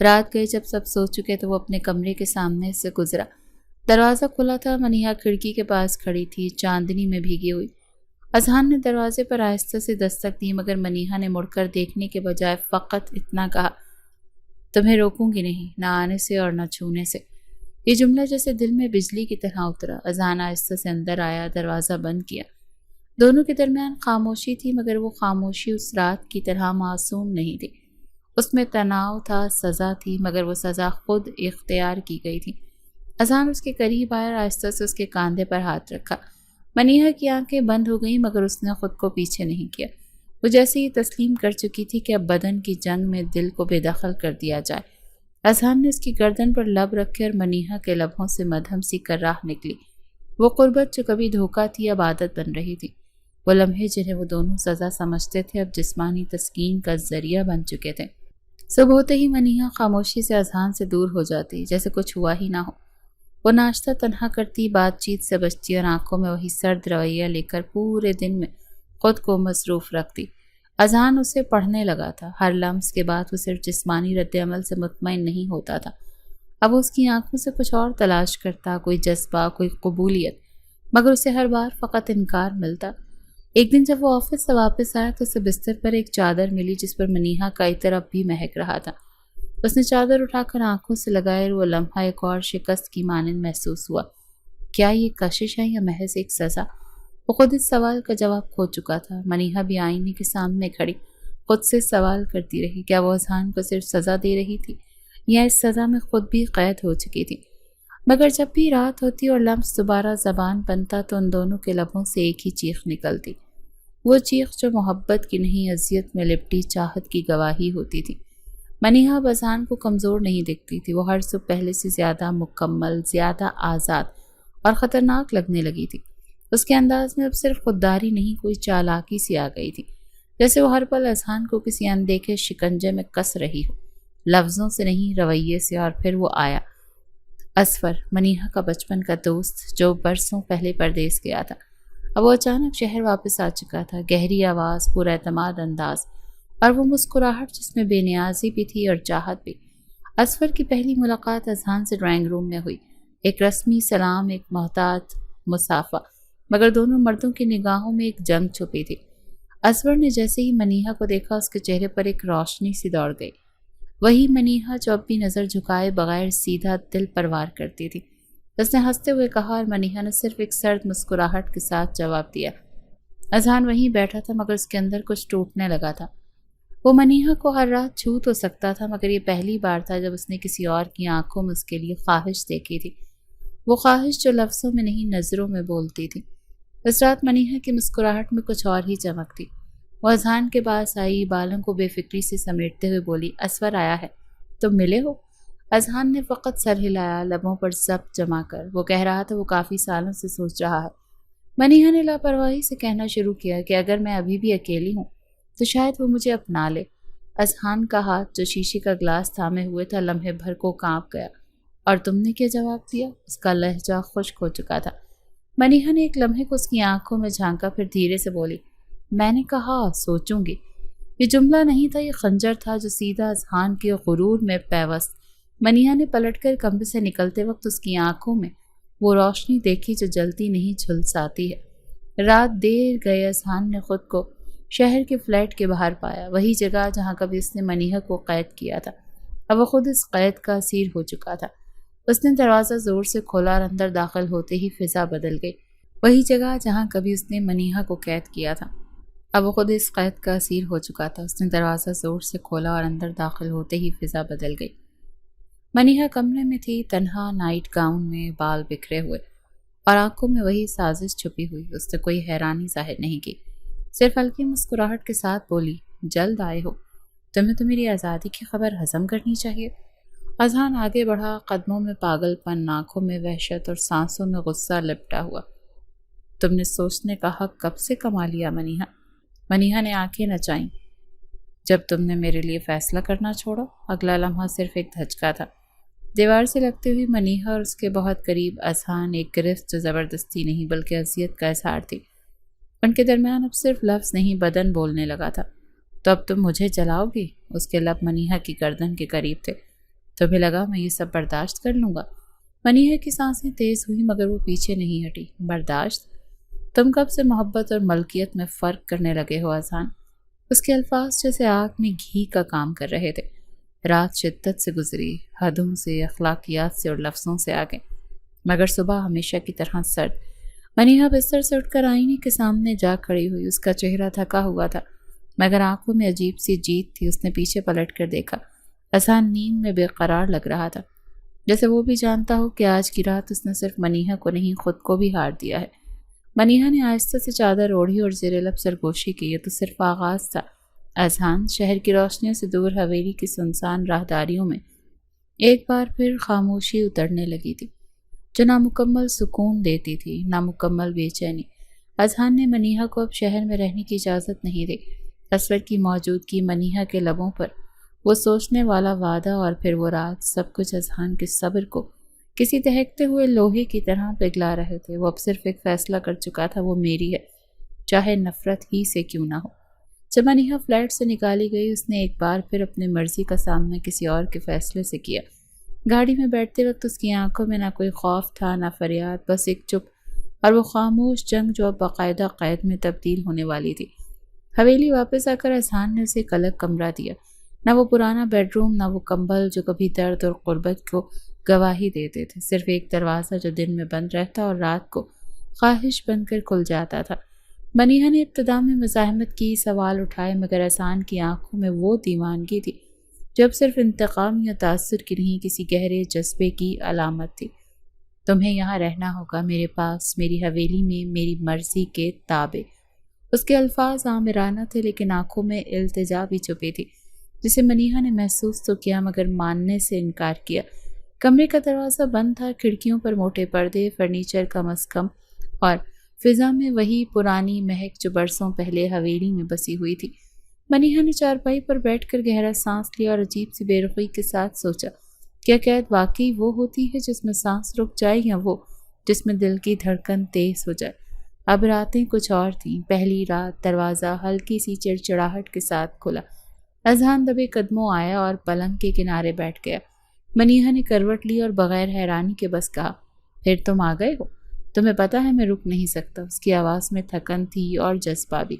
رات گئے جب سب سو چکے تو وہ اپنے کمرے کے سامنے سے گزرا۔ دروازہ کھلا تھا، منیحہ کھڑکی کے پاس کھڑی تھی، چاندنی میں بھیگی ہوئی۔ اذہان نے دروازے پر آہستہ سے دستک دی، مگر منیحہ نے مڑ کر دیکھنے کے بجائے فقط اتنا کہا، تمہیں روکوں گی نہیں، نہ آنے سے اور نہ چھونے سے۔ یہ جملہ جیسے دل میں بجلی کی طرح اترا۔ اذہان آہستہ سے اندر آیا، دروازہ بند کیا۔ دونوں کے درمیان خاموشی تھی، مگر وہ خاموشی اس رات کی طرح معصوم نہیں تھی۔ اس میں تناؤ تھا، سزا تھی، مگر وہ سزا خود اختیار کی گئی تھی۔ اذہان اس کے قریب آیا، آہستہ سے اس کے کاندھے پر ہاتھ رکھا۔ منیحہ کی آنکھیں بند ہو گئیں، مگر اس نے خود کو پیچھے نہیں کیا۔ وہ جیسے ہی تسلیم کر چکی تھی کہ اب بدن کی جنگ میں دل کو بے دخل کر دیا جائے۔ اذہان نے اس کی گردن پر لب رکھے اور منیحہ کے لبوں سے مدھم سی کر راہ نکلی۔ وہ قربت جو کبھی دھوکہ تھی اب عادت بن رہی تھی۔ وہ لمحے جنہیں وہ دونوں سزا سمجھتے تھے اب جسمانی تسکین کا ذریعہ بن چکے تھے۔ صبح ہوتے ہی منیحہ خاموشی سے اذہان سے دور ہو جاتی، جیسے کچھ ہوا ہی نہ ہو۔ وہ ناشتہ تنہا کرتی، بات چیت سے بچتی اور آنکھوں میں وہی سرد رویہ لے کر پورے دن میں خود کو مصروف رکھتی۔ اذہان اسے پڑھنے لگا تھا۔ ہر لمس کے بعد وہ صرف جسمانی رد عمل سے مطمئن نہیں ہوتا تھا، اب وہ اس کی آنکھوں سے کچھ اور تلاش کرتا، کوئی جذبہ، کوئی قبولیت، مگر اسے ہر بار فقط انکار ملتا۔ ایک دن جب وہ آفس سے واپس آیا تو اسے بستر پر ایک چادر ملی جس پر منیحہ کا عطر اب بھی مہک رہا تھا۔ اس نے چادر اٹھا کر آنکھوں سے لگائے اور وہ لمحہ ایک اور شکست کی مانند محسوس ہوا۔ کیا یہ کشش ہے یا محض ایک سزا؟ وہ خود اس سوال کا جواب کھو چکا تھا۔ منیحہ بھی آئینے کے سامنے کھڑی خود سے سوال کرتی رہی، کیا وہ اذہان کو صرف سزا دے رہی تھی یا اس سزا میں خود بھی قید ہو چکی تھی؟ مگر جب بھی رات ہوتی اور لمس دوبارہ زبان بنتا تو ان دونوں کے لبوں سے ایک ہی چیخ نکلتی، وہ چیخ جو محبت کی نہیں، اذیت میں لپٹی چاہت کی گواہی ہوتی تھی۔ منیحہ اب اذہان کو کمزور نہیں دکھتی تھی، وہ ہر صبح پہلے سے زیادہ مکمل، زیادہ آزاد اور خطرناک لگنے لگی تھی۔ اس کے انداز میں اب صرف خودداری نہیں، کوئی چالاکی سی آ گئی تھی، جیسے وہ ہر پل اذہان کو کسی اندیکھے شکنجے میں کس رہی ہو، لفظوں سے نہیں رویے سے۔ اور پھر وہ آیا، اسفر، منیحہ کا بچپن کا دوست جو برسوں پہلے پردیس گیا تھا۔ اب وہ اچانک شہر واپس آ چکا تھا، گہری آواز، پورا اعتماد انداز اور وہ مسکراہٹ جس میں بے نیازی بھی تھی اور چاہت بھی۔ اسفر کی پہلی ملاقات اذہان سے ڈرائنگ روم میں ہوئی، ایک رسمی سلام، ایک محتاط مسافہ، مگر دونوں مردوں کی نگاہوں میں ایک جنگ چھپی تھی۔ اسفر نے جیسے ہی منیحہ کو دیکھا اس کے چہرے پر ایک روشنی سی دوڑ گئی، وہی منیحہ جو اب بھی نظر جھکائے بغیر سیدھا دل پروار کرتی تھی۔ اس نے ہنستے ہوئے کہا اور منیحہ نے صرف ایک سرد مسکراہٹ کے ساتھ جواب دیا۔ اذہان وہیں بیٹھا تھا مگر اس کے اندر کچھ ٹوٹنے لگا تھا۔ وہ منیحہ کو ہر رات چھو تو سکتا تھا، مگر یہ پہلی بار تھا جب اس نے کسی اور کی آنکھوں میں اس کے لیے خواہش دیکھی تھی، وہ خواہش جو لفظوں میں نہیں نظروں میں بولتی تھی۔ اس رات منیحہ کی مسکراہٹ میں کچھ اور ہی چمک تھی۔ وہ اذہان کے پاس آئی، بالوں کو بے فکری سے سمیٹتے ہوئے بولی، اسفر آیا ہے، تم ملے ہو؟ اذہان نے فقط سر ہلایا، لبوں پر ضبط جما کر۔ وہ کہہ رہا تھا وہ کافی سالوں سے سوچ رہا ہے۔ منیحہ نے لاپرواہی سے کہنا شروع کیا کہ اگر میں ابھی بھی اکیلی ہوں تو شاید وہ مجھے اپنا لے۔ اذہان کا ہاتھ جو شیشے کا گلاس تھامے ہوئے تھا لمحے بھر کو کانپ گیا۔ اور تم نے کیا جواب دیا؟ اس کا لہجہ خشک ہو چکا تھا۔ منیحہ نے ایک لمحے کو اس کی آنکھوں میں جھانکا، پھر دھیرے سے بولی، میں نے کہا سوچوں گی۔ یہ جملہ نہیں تھا، یہ خنجر تھا جو سیدھا اذہان کے غرور میں پیوست۔ منیہا نے پلٹ کر کمرے سے نکلتے وقت اس کی آنکھوں میں وہ روشنی دیکھی جو جلتی نہیں جھلساتی ہے۔ رات دیر گئے اذہان نے خود کو شہر کے فلیٹ کے باہر پایا، وہی جگہ جہاں کبھی اس نے منیہا کو قید کیا تھا۔ اب وہ خود اس قید کا اسیر ہو چکا تھا۔ اس نے دروازہ زور سے کھولا اور اندر داخل ہوتے ہی فضا بدل گئی۔ وہی جگہ جہاں کبھی اس نے منیہا کو قید کیا تھا، اب وہ خود اس قید کا اسیر ہو چکا تھا۔ اس نے دروازہ زور سے کھولا اور اندر داخل ہوتے ہی فضا بدل گئی۔ منیہا کمرے میں تھی، تنہا، نائٹ گاؤن میں، بال بکھرے ہوئے اور آنکھوں میں وہی سازش چھپی ہوئی۔ اس نے کوئی حیرانی ظاہر نہیں کی، صرف ہلکی مسکراہٹ کے ساتھ بولی، جلد آئے ہو؟ تمہیں تو میری آزادی کی خبر ہضم کرنی چاہیے۔ اذہان آگے بڑھا، قدموں میں پاگل پن، آنکھوں میں وحشت اور سانسوں میں غصہ لپٹا ہوا۔ تم نے سوچنے کا حق کب سے کما لیا منیہا؟ منیہا نے آنکھیں نچائیں۔ جب تم نے میرے لیے فیصلہ کرنا چھوڑا۔ اگلا لمحہ صرف ایک دھچکا تھا۔ دیوار سے لگتے ہوئی منیہا اور اس کے بہت قریب اذہان، ایک گرفت جو زبردستی نہیں بلکہ اذیت کا اظہار تھی۔ ان کے درمیان اب صرف لفظ نہیں، بدن بولنے لگا تھا۔ تو اب تم مجھے جلاؤ گی؟ اس کے لب منیہا کی گردن کے قریب تھے۔ تمہیں لگا میں یہ سب برداشت کر لوں گا؟ منیہا کی سانسیں تیز ہوئی مگر وہ پیچھے نہیں ہٹی۔ برداشت؟ تم کب سے محبت اور ملکیت میں فرق کرنے لگے ہو اذہان؟ اس کے الفاظ جیسے آگ میں گھی کا کام کر رہے تھے۔ رات شدت سے گزری، حدوں سے، اخلاقیات سے اور لفظوں سے آگے، مگر صبح ہمیشہ کی طرح سرد۔ منیہا بستر سے اٹھ کر آئینے کے سامنے جا کھڑی ہوئی۔ اس کا چہرہ تھکا ہوا تھا مگر آنکھوں میں عجیب سی جیت تھی۔ اس نے پیچھے پلٹ کر دیکھا۔ اذہان نیند میں بے قرار لگ رہا تھا، جیسے وہ بھی جانتا ہو کہ آج کی رات اس نے صرف منیہا کو نہیں خود کو بھی ہار دیا ہے۔ منیہا نے آہستہ سے چادر اوڑھی اور زیر لب سرگوشی کی۔ یہ تو صرف آغاز تھا اذہان۔ شہر کی روشنیوں سے دور حویلی کی سنسان راہداریوں میں ایک بار پھر خاموشی اترنے لگی تھی جو نامکمل سکون دیتی تھی، نامکمل بے چینی۔ اذہان نے منیہا کو اب شہر میں رہنے کی اجازت نہیں دی۔ اسور کی موجودگی، منیہا کے لبوں پر وہ سوچنے والا وعدہ اور پھر وہ رات، سب کچھ اذہان کے صبر کو کسی دہکتے ہوئے لوہے کی طرح پگھلا رہے تھے۔ وہ اب صرف ایک فیصلہ کر چکا تھا، وہ میری ہے، چاہے نفرت ہی سے کیوں نہ ہو۔ جب منیہا فلیٹ سے نکالی گئی، اس نے ایک بار پھر اپنی مرضی کا سامنا کسی اور کے فیصلے سے کیا۔ گاڑی میں بیٹھتے وقت اس کی آنکھوں میں نہ کوئی خوف تھا، نہ فریاد، بس ایک چپ اور وہ خاموش جنگ جو اب باقاعدہ قید میں تبدیل ہونے والی تھی۔ حویلی واپس آ کر اذہان نے اسے ایک الگ کمرہ دیا، نہ وہ پرانا بیڈ روم، نہ وہ کمبل جو کبھی درد اور غربت کو گواہی دیتے تھے، صرف ایک دروازہ جو دن میں بند رہتا اور رات کو خواہش بن کر کھل جاتا تھا۔ منیہا نے ابتدا میں مزاحمت کی، سوال اٹھائے، مگر اذہان کی آنکھوں میں وہ دیوانگی تھی جو اب صرف انتقام یا تاثر کی نہیں، کسی گہرے جذبے کی علامت تھی۔ تمہیں یہاں رہنا ہوگا، میرے پاس، میری حویلی میں، میری مرضی کے تابع۔ اس کے الفاظ آمرانہ تھے لیکن آنکھوں میں التجا بھی چھپی تھی، جسے منیہا نے محسوس تو کیا مگر ماننے سے انکار کیا۔ کمرے کا دروازہ بند تھا، کھڑکیوں پر موٹے پردے، فرنیچر کم از کم، اور فضا میں وہی پرانی مہک جو برسوں پہلے حویلی میں بسی ہوئی تھی۔ منیہا نے چارپائی پر بیٹھ کر گہرا سانس لیا اور عجیب سی بے رخی کے ساتھ سوچا، کیا قید واقعی وہ ہوتی ہے جس میں سانس رک جائے یا وہ جس میں دل کی دھڑکن تیز ہو جائے؟ اب راتیں کچھ اور تھیں۔ پہلی رات دروازہ ہلکی سی چڑچڑاہٹ کے ساتھ کھلا۔ اذہان دبے قدموں آیا اور پلنگ کے کنارے بیٹھ گیا۔ منیہا نے کروٹ لی اور بغیر حیرانی کے بس کہا، پھر تم آ گئے ہو؟ تمہیں پتا ہے میں رک نہیں سکتا۔ اس کی آواز میں تھکن تھی اور جذبہ بھی۔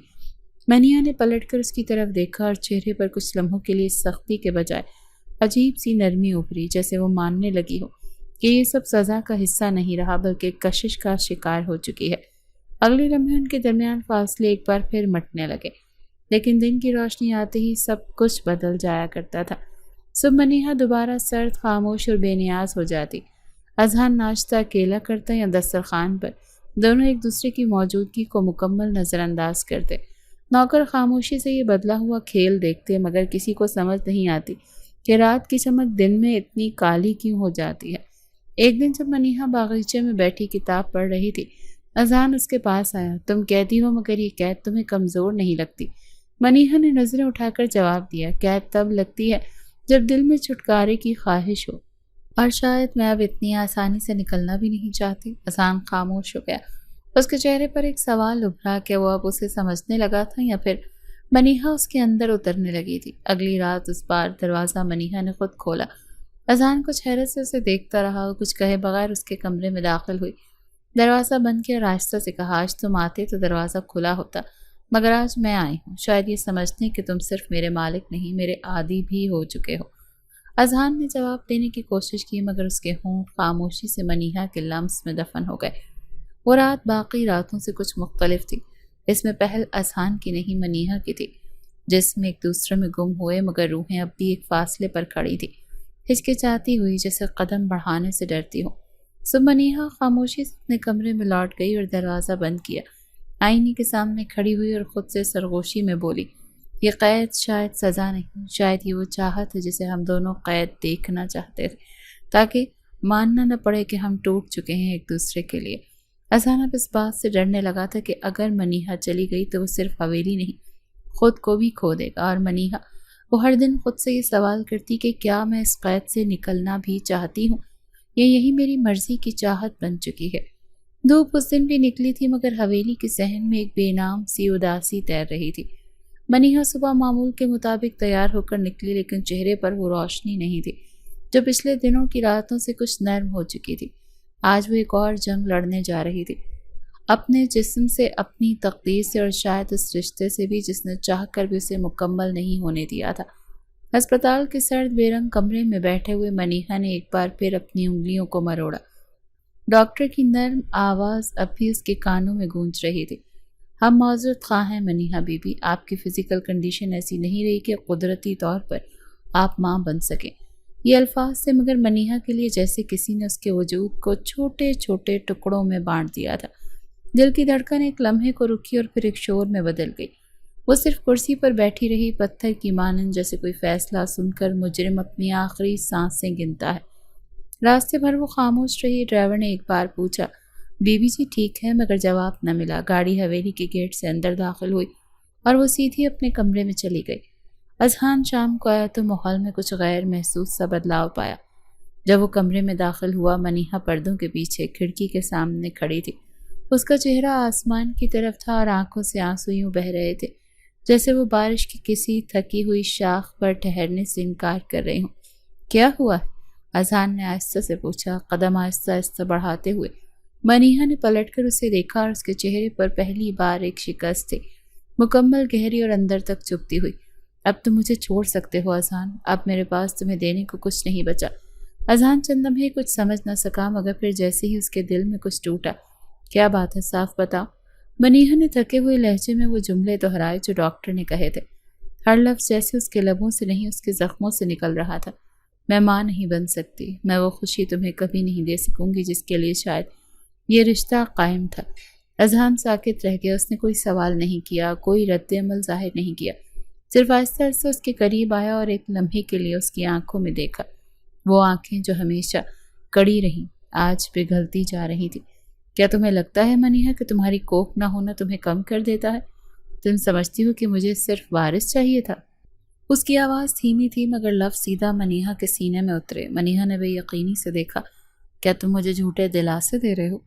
منیہا نے پلٹ کر اس کی طرف دیکھا اور چہرے پر کچھ لمحوں کے لیے سختی کے بجائے عجیب سی نرمی ابھری، جیسے وہ ماننے لگی ہو کہ یہ سب سزا کا حصہ نہیں رہا بلکہ کشش کا شکار ہو چکی ہے۔ اگلے لمحے ان کے درمیان فاصلے ایک بار پھر مٹنے لگے، لیکن دن کی روشنی آتے ہی سب کچھ بدل جایا کرتا تھا۔ صبح منیہا دوبارہ سرد، خاموش اور بے نیاز ہو جاتی۔ اذہان ناشتہ اکیلا کرتا یا دسترخوان پر دونوں ایک دوسرے کی موجودگی کو مکمل نظر انداز کرتے۔ نوکر خاموشی سے یہ بدلا ہوا کھیل دیکھتے، مگر کسی کو سمجھ نہیں آتی کہ رات کی چمک دن میں اتنی کالی کیوں ہو جاتی ہے۔ ایک دن جب منیہا باغیچے میں بیٹھی کتاب پڑھ رہی تھی، اذہان اس کے پاس آیا۔ تم قیدی ہو مگر یہ قید تمہیں کمزور نہیں لگتی؟ منیہا نے نظریں اٹھا کر جواب دیا، قید تب لگتی ہے جب دل میں چھٹکارے کی خواہش ہو، اور شاید میں اب اتنی آسانی سے نکلنا بھی نہیں چاہتی۔ اذہان خاموش ہو گیا۔ اس کے چہرے پر ایک سوال ابھرا کہ وہ اب اسے سمجھنے لگا تھا یا پھر منیہا اس کے اندر اترنے لگی تھی۔ اگلی رات اس بار دروازہ منیہا نے خود کھولا۔ اذان کچھ حیرت سے اسے دیکھتا رہا اور کچھ کہے بغیر اس کے کمرے میں داخل ہوئی۔ دروازہ بند کیا اور آہستہ سے کہا، آج تم آتے تو دروازہ کھلا ہوتا، مگر آج میں آئی ہوں، شاید یہ سمجھنے کہ تم صرف میرے مالک نہیں میرے عادی بھی ہو چکے ہو۔ اذان نے جواب دینے کی کوشش کی مگر اس کے ہونٹ خاموشی سے منیہا کے لمس میں دفن ہو گئے۔ وہ رات باقی راتوں سے کچھ مختلف تھی۔ اس میں پہل اذان کی نہیں منیہا کی تھی۔ جسم ایک دوسرے میں گم ہوئے مگر روحیں اب بھی ایک فاصلے پر کھڑی تھی، ہچکچاتی ہوئی جیسے قدم بڑھانے سے ڈرتی ہو۔ سب منیہا خاموشی سے اپنے کمرے میں لوٹ گئی اور دروازہ بند کیا۔ آئینے کے سامنے کھڑی ہوئی اور خود سے سرگوشی میں بولی، یہ قید شاید سزا نہیں، شاید یہ وہ چاہت ہے جسے ہم دونوں قید دیکھنا چاہتے تھے، تاکہ ماننا نہ پڑے کہ ہم ٹوٹ چکے ہیں ایک دوسرے کے لیے۔ اذان اب اس بات سے ڈرنے لگا تھا کہ اگر منیہا چلی گئی تو وہ صرف حویلی نہیں، خود کو بھی کھو دے گا۔ اور منیہا، وہ ہر دن خود سے یہ سوال کرتی کہ کیا میں اس قید سے نکلنا بھی چاہتی ہوں، یا یہی میری مرضی کی چاہت بن چکی ہے۔ دھوپ اس دن بھی نکلی تھی مگر حویلی کے صحن میں ایک بے نام سی اداسی تیر رہی تھی۔ منیہا صبح معمول کے مطابق تیار ہو کر نکلی لیکن چہرے پر وہ روشنی نہیں تھی جو پچھلے دنوں کی راتوں سے کچھ نرم ہو چکی تھی۔ آج وہ ایک اور جنگ لڑنے جا رہی تھی، اپنے جسم سے، اپنی تقدیر سے اور شاید اس رشتے سے بھی جس نے چاہ کر بھی اسے مکمل نہیں ہونے دیا تھا۔ ہسپتال کے سرد بے رنگ کمرے میں بیٹھے ہوئے منیہا نے ایک بار پھر اپنی انگلیوں کو مروڑا۔ ڈاکٹر کی نرم آواز اب بھی اس کے کانوں میں گونج رہی تھی، ہم معذرت خواہ ہیں منیہا بی بی، آپ کی فزیکل کنڈیشن ایسی نہیں رہی کہ قدرتی طور پر آپ ماں بن سکیں۔ یہ الفاظ سے مگر منیہا کے لیے جیسے کسی نے اس کے وجود کو چھوٹے چھوٹے ٹکڑوں میں بانٹ دیا تھا۔ دل کی دھڑکن ایک لمحے کو رکی اور پھر ایک شور میں بدل گئی۔ وہ صرف کرسی پر بیٹھی رہی، پتھر کی مانند، جیسے کوئی فیصلہ سن کر مجرم اپنی آخری سانسیں گنتا ہے۔ راستے بھر وہ خاموش رہی۔ ڈرائیور نے ایک بار پوچھا، بی بی جی ٹھیک ہے؟ مگر جواب نہ ملا۔ گاڑی حویلی کے گیٹ سے اندر داخل ہوئی اور وہ سیدھی اپنے کمرے میں چلی گئی۔ اذہان شام کو آیا تو ماحول میں کچھ غیر محسوس سا بدلاؤ پایا۔ جب وہ کمرے میں داخل ہوا، منیہا پردوں کے پیچھے کھڑکی کے سامنے کھڑی تھی۔ اس کا چہرہ آسمان کی طرف تھا اور آنکھوں سے آنسو یوں بہہ رہے تھے جیسے وہ بارش کی کسی تھکی ہوئی شاخ پر ٹھہرنے سے انکار کر رہی ہوں۔ کیا ہوا ہے؟ اذہان نے آہستہ سے پوچھا، قدم آہستہ آہستہ بڑھاتے ہوئے۔ منیہا نے پلٹ کر اسے دیکھا اور اس کے چہرے پر پہلی بار ایک شکست تھی، مکمل گہری اور اندر تک چبھتی ہوئی۔ اب تم مجھے چھوڑ سکتے ہو اذہان، اب میرے پاس تمہیں دینے کو کچھ نہیں بچا۔ اذہان چند لمحے کچھ سمجھ نہ سکا مگر پھر جیسے ہی اس کے دل میں کچھ ٹوٹا، کیا بات ہے صاف بتاؤ۔ منیہا نے تھکے ہوئے لہجے میں وہ جملے دہرائے جو ڈاکٹر نے کہے تھے، ہر لفظ جیسے اس کے لبوں سے نہیں اس کے زخموں سے نکل رہا تھا۔ میں ماں نہیں بن سکتی، میں وہ خوشی تمہیں کبھی نہیں دے سکوں گی جس کے لیے شاید یہ رشتہ قائم تھا۔ اذہان ساکت رہ گیا، اس نے کوئی سوال نہیں کیا، کوئی رد عمل ظاہر نہیں کیا، صرف آہستہ آہستہ اس کے قریب آیا اور ایک لمحے کے لیے اس کی آنکھوں میں دیکھا۔ وہ آنکھیں جو ہمیشہ کڑی رہیں آج پگھلتی جا رہی تھی۔ کیا تمہیں لگتا ہے منیہا کہ تمہاری کوکھ نہ ہونا تمہیں کم کر دیتا ہے؟ تم سمجھتی ہو کہ مجھے صرف وارث چاہیے تھا؟ اس کی آواز دھیمی تھی مگر لفظ سیدھا منیہا کے سینے میں اترے۔ منیہا نے بے یقینی سے دیکھا، کیا تم مجھے جھوٹے دلاسے دے رہے ہو؟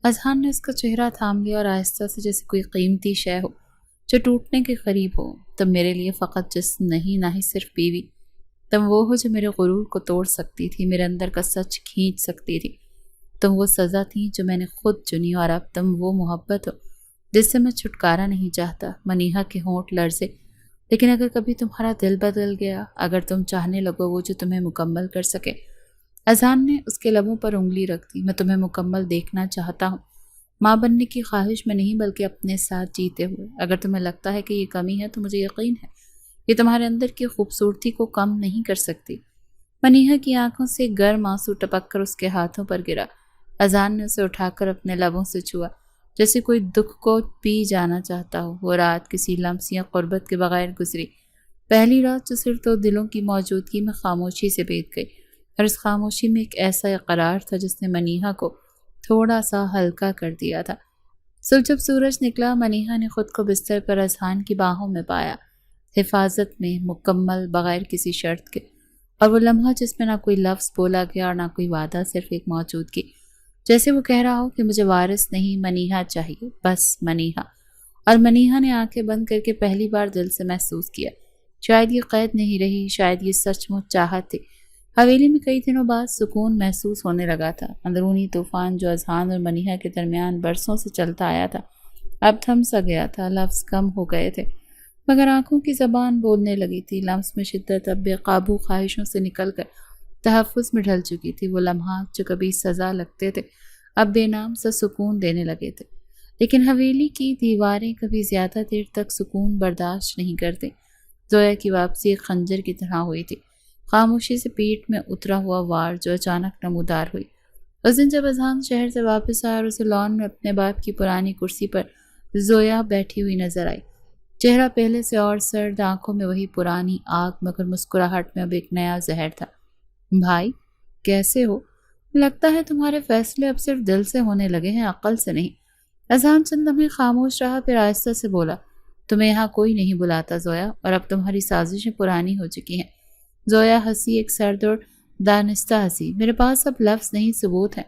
اذہان نے اس کا چہرہ تھام لیا اور آہستہ سے جیسے کوئی قیمتی شے ہو جو ٹوٹنے کے قریب ہو۔ تم میرے لیے فقط جسم نہیں، نہ ہی صرف بیوی، تم وہ ہو جو میرے غرور کو توڑ سکتی تھی، میرے اندر کا سچ کھینچ سکتی تھی۔ تم وہ سزا تھی جو میں نے خود چنی اور اب تم وہ محبت ہو جس سے میں چھٹکارا نہیں چاہتا۔ منیہا کے ہونٹ لرزے، لیکن اگر کبھی تمہارا دل بدل گیا، اگر تم چاہنے لگو وہ جو تمہیں مکمل کر سکے۔ اذہان نے اس کے لبوں پر انگلی رکھ دی، میں تمہیں مکمل دیکھنا چاہتا ہوں، ماں بننے کی خواہش میں نہیں بلکہ اپنے ساتھ جیتے ہوئے۔ اگر تمہیں لگتا ہے کہ یہ کمی ہے تو مجھے یقین ہے یہ تمہارے اندر کی خوبصورتی کو کم نہیں کر سکتی۔ منیہا کی آنکھوں سے گرم آنسو ٹپک کر اس کے ہاتھوں پر گرا۔ اذہان نے اسے اٹھا کر اپنے لبوں سے چھوا جیسے کوئی دکھ کو پی جانا چاہتا ہو۔ وہ رات کسی لمس یا قربت کے بغیر گزری، پہلی رات جو صرف دو دلوں کی موجودگی میں خاموشی سے بیت گئی، اور اس خاموشی میں ایک ایسا اقرار تھا جس نے منیہا کو تھوڑا سا ہلکا کر دیا تھا۔ صبح جب سورج نکلا، منیہا نے خود کو بستر پر اذہان کی باہوں میں پایا، حفاظت میں، مکمل، بغیر کسی شرط کے۔ اور وہ لمحہ جس میں نہ کوئی لفظ بولا گیا اور نہ کوئی وعدہ، صرف ایک موجودگی، جیسے وہ کہہ رہا ہو کہ مجھے وارث نہیں، منیہا چاہیے، بس منیہا۔ اور منیہا نے آنکھیں بند کر کے پہلی بار دل سے محسوس کیا، شاید یہ قید نہیں رہی، شاید یہ سچ مچ چاہت تھی۔ حویلی میں کئی دنوں بعد سکون محسوس ہونے لگا تھا۔ اندرونی طوفان جو اذہان اور منیہا کے درمیان برسوں سے چلتا آیا تھا اب تھم سا گیا تھا، لفظ کم ہو گئے تھے مگر آنکھوں کی زبان بولنے لگی تھی۔ لمس میں شدت اب بے قابو خواہشوں سے نکل کر تحفظ میں ڈھل چکی تھی۔ وہ لمحات جو کبھی سزا لگتے تھے اب بے نام سا سکون دینے لگے تھے، لیکن حویلی کی دیواریں کبھی زیادہ دیر تک سکون برداشت نہیں کرتے۔ زویا کی واپسی ایک خنجر کی طرح ہوئی تھی، خاموشی سے پیٹ میں اترا ہوا وار جو اچانک نمودار ہوئی۔ اس دن جب اذہان شہر سے واپس آیا اور اسے لان میں اپنے باپ کی پرانی کرسی پر زویا بیٹھی ہوئی نظر آئی، چہرہ پہلے سے اور سرد، آنکھوں میں وہی پرانی آگ مگر مسکراہٹ میں اب ایک نیا زہر تھا۔ بھائی کیسے ہو؟ لگتا ہے تمہارے فیصلے اب صرف دل سے ہونے لگے ہیں، عقل سے نہیں۔ اذہان چند لمحے خاموش رہا، پھر آہستہ سے بولا، تمہیں یہاں کوئی نہیں بلاتا زویا، اور اب تمہاری سازشیں پرانی ہو چکی ہیں۔ زویا ہنسی، ایک سرد اور دانستہ ہنسی۔ میرے پاس اب لفظ نہیں، ثبوت ہے،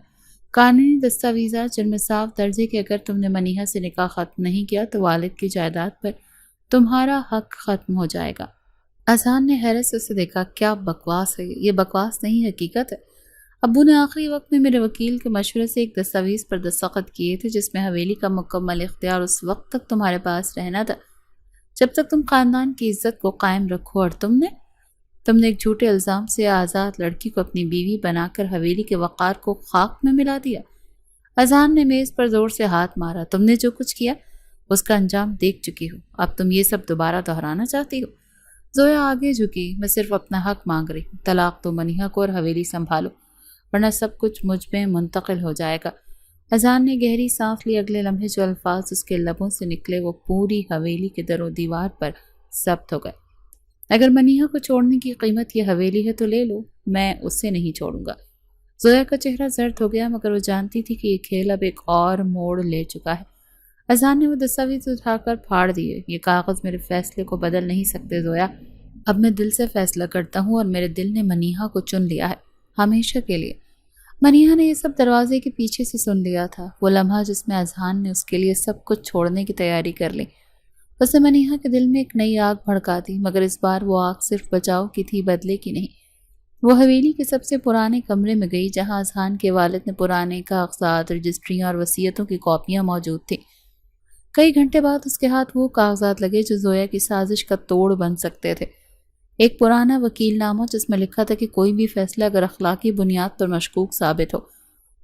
قانونی دستاویزات جن میں صاف درج ہے کہ اگر تم نے منیہا سے نکاح ختم نہیں کیا تو والد کی جائیداد پر تمہارا حق ختم ہو جائے گا۔ اذہان نے حیرت سے اسے دیکھا، کیا بکواس ہے یہ؟ بکواس نہیں، حقیقت ہے۔ ابو نے آخری وقت میں میرے وکیل کے مشورے سے ایک دستاویز پر دستخط کیے تھے جس میں حویلی کا مکمل اختیار اس وقت تک تمہارے پاس رہنا تھا جب تک تم خاندان کی عزت کو قائم رکھو، اور تم نے ایک جھوٹے الزام سے آزاد لڑکی کو اپنی بیوی بنا کر حویلی کے وقار کو خاک میں ملا دیا۔ اذہان نے میز پر زور سے ہاتھ مارا، تم نے جو کچھ کیا اس کا انجام دیکھ چکی ہو، اب تم یہ سب دوبارہ دہرانا چاہتی ہو؟ زویا آگے جھکی، میں صرف اپنا حق مانگ رہی ہوں، طلاق دو منیہا کو اور حویلی سنبھالو ورنہ سب کچھ مجھ میں منتقل ہو جائے گا۔ اذہان نے گہری سانس لی، اگلے لمحے جو الفاظ اس کے لبوں سے نکلے وہ پوری حویلی کے در و دیوار پر ثبت ہو گئے۔ اگر منیہا کو چھوڑنے کی قیمت یہ حویلی ہے تو لے لو، میں اسے نہیں چھوڑوں گا۔ زویا کا چہرہ زرد ہو گیا مگر وہ جانتی تھی کہ یہ کھیل اب ایک اور موڑ لے چکا ہے۔ اذہان نے وہ دستاویز اٹھا کر پھاڑ دیے، یہ کاغذ میرے فیصلے کو بدل نہیں سکتے زویا، اب میں دل سے فیصلہ کرتا ہوں اور میرے دل نے منیہا کو چن لیا ہے، ہمیشہ کے لیے۔ منیہا نے یہ سب دروازے کے پیچھے سے سن لیا تھا، وہ لمحہ جس میں اذہان نے اس کے لیے سب کچھ چھوڑنے کی تیاری کر لی۔ اس نے منیہا کے دل میں ایک نئی آگ بھڑکا دی، مگر اس بار وہ آگ صرف بچاؤ کی تھی، بدلے کی نہیں۔ وہ حویلی کے سب سے پرانے کمرے میں گئی جہاں اذہان کے والد نے پرانے کاغذات، رجسٹریاں اور وصیتوں کی کاپیاں موجود تھیں۔ کئی گھنٹے بعد اس کے ہاتھ وہ کاغذات لگے جو زویا کی سازش کا توڑ بن سکتے تھے۔ ایک پرانا وکیل نامہ جس میں لکھا تھا کہ کوئی بھی فیصلہ اگر اخلاقی بنیاد پر مشکوک ثابت ہو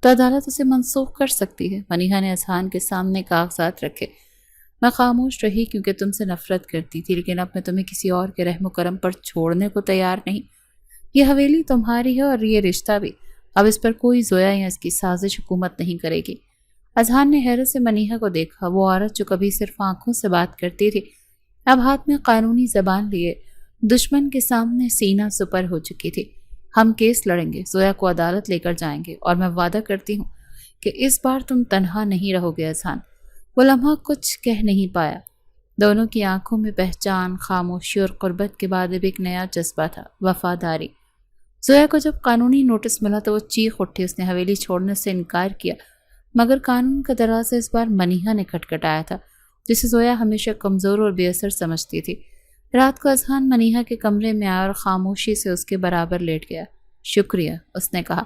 تو عدالت اسے منسوخ کر سکتی ہے۔ منیہا نے اذہان کے سامنے کاغذات رکھے۔ میں خاموش رہی کیونکہ تم سے نفرت کرتی تھی، لیکن اب میں تمہیں کسی اور کے رحم و کرم پر چھوڑنے کو تیار نہیں۔ یہ حویلی تمہاری ہے اور یہ رشتہ بھی، اب اس پر کوئی زویا یا اس کی سازش حکومت نہیں کرے گی۔ اذہان نے حیرت سے منیہا کو دیکھا، وہ عورت جو کبھی صرف آنکھوں سے بات کرتی تھی اب ہاتھ میں قانونی زبان لیے دشمن کے سامنے سینہ سپر ہو چکی تھی۔ ہم کیس لڑیں گے، زویا کو عدالت لے کر جائیں گے، اور میں وعدہ کرتی ہوں کہ اس بار تم تنہا نہیں رہو گے اذہان۔ وہ لمحہ کچھ کہہ نہیں پایا، دونوں کی آنکھوں میں پہچان، خاموشی اور قربت کے بعد اب ایک نیا جذبہ تھا، وفاداری۔ زویا کو جب قانونی نوٹس ملا تو وہ چیخ اٹھی، اس نے حویلی چھوڑنے سے انکار کیا، مگر قانون کا دروازہ اس بار منیہا نے کھٹکھٹایا تھا، جسے زویا ہمیشہ کمزور اور بے اثر سمجھتی تھی۔ رات کو اذہان منیہا کے کمرے میں آیا اور خاموشی سے اس کے برابر لیٹ گیا۔ شکریہ، اس نے کہا،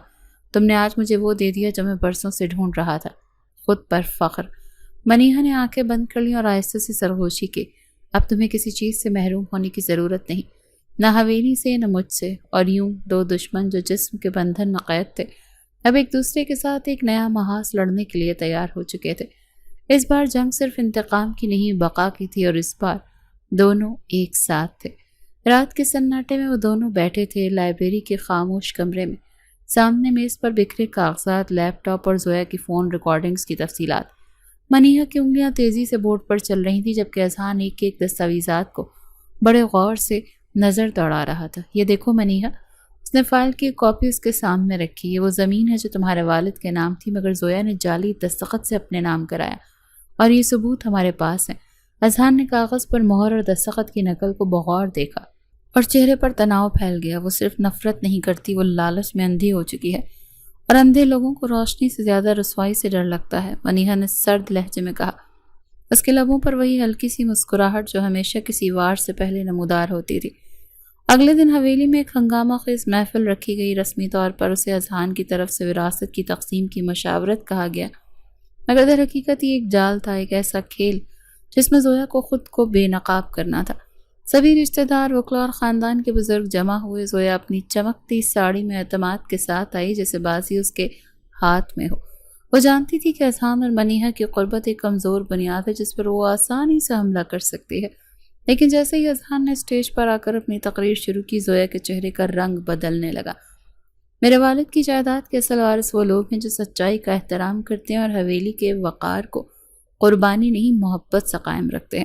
تم نے آج مجھے وہ دے دیا جو میں برسوں سے ڈھونڈ رہا تھا، خود پر فخر۔ منیہا نے آنکھیں بند کر لیں اور آہستہ سے سرگوشی کی، اب تمہیں کسی چیز سے محروم ہونے کی ضرورت نہیں، نہ حویلی سے نہ مجھ سے، اور یوں دو دشمن جو جسم کے بندھن میں قید تھے اب ایک دوسرے کے ساتھ ایک نیا محاذ لڑنے کے لیے تیار ہو چکے تھے۔ اس بار جنگ صرف انتقام کی نہیں، بقا کی تھی، اور اس بار دونوں ایک ساتھ تھے۔ رات کے سناٹے میں وہ دونوں بیٹھے تھے لائبریری کے خاموش کمرے میں، سامنے میز پر بکھرے کاغذات، لیپ ٹاپ اور زویا کی فون ریکارڈنگز کی تفصیلات۔ منیہا کی انگلیاں تیزی سے بورڈ پر چل رہی تھیں جبکہ اذہان ایک ایک دستاویزات کو بڑے غور سے نظر دوڑا رہا تھا۔ یہ دیکھو منیہا، اس نے فائل کی ایک کاپی اس کے سامنے رکھی، یہ وہ زمین ہے جو تمہارے والد کے نام تھی مگر زویا نے جعلی دستخط سے اپنے نام کرایا، اور یہ ثبوت ہمارے پاس ہے۔ اذہان نے کاغذ پر مہر اور دستخط کی نقل کو بغور دیکھا اور چہرے پر تناؤ پھیل گیا۔ وہ صرف نفرت نہیں کرتی، وہ لالچ میں اندھی ہو چکی ہے، اور اندھے لوگوں کو روشنی سے زیادہ رسوائی سے ڈر لگتا ہے۔ منیہا نے سرد لہجے میں کہا، اس کے لبوں پر وہی ہلکی سی مسکراہٹ جو ہمیشہ کسی وار سے پہلے نمودار ہوتی تھی۔ اگلے دن حویلی میں ایک ہنگامہ خیز محفل رکھی گئی۔ رسمی طور پر اسے اذہان کی طرف سے وراثت کی تقسیم کی مشاورت کہا گیا، مگر در حقیقت یہ ایک جال تھا، ایک ایسا کھیل جس میں زویا کو خود کو بے نقاب کرنا تھا۔ سبھی رشتہ دار، وکلا اور خاندان کے بزرگ جمع ہوئے۔ زویا اپنی چمکتی ساڑی میں اعتماد کے ساتھ آئی، جیسے بازی اس کے ہاتھ میں ہو۔ وہ جانتی تھی کہ اذہان اور منیحہ کی قربت ایک کمزور بنیاد ہے جس پر وہ آسانی سے حملہ کر سکتی ہے، لیکن جیسے ہی اذہان نے اسٹیج پر آ کر اپنی تقریر شروع کی، زویا کے چہرے کا رنگ بدلنے لگا۔ میرے والد کی جائیداد کے اصل وارث وہ لوگ ہیں جو سچائی کا احترام کرتے ہیں اور حویلی کے وقار کو قربانی نہیں محبت سے قائم رکھتے ہیں۔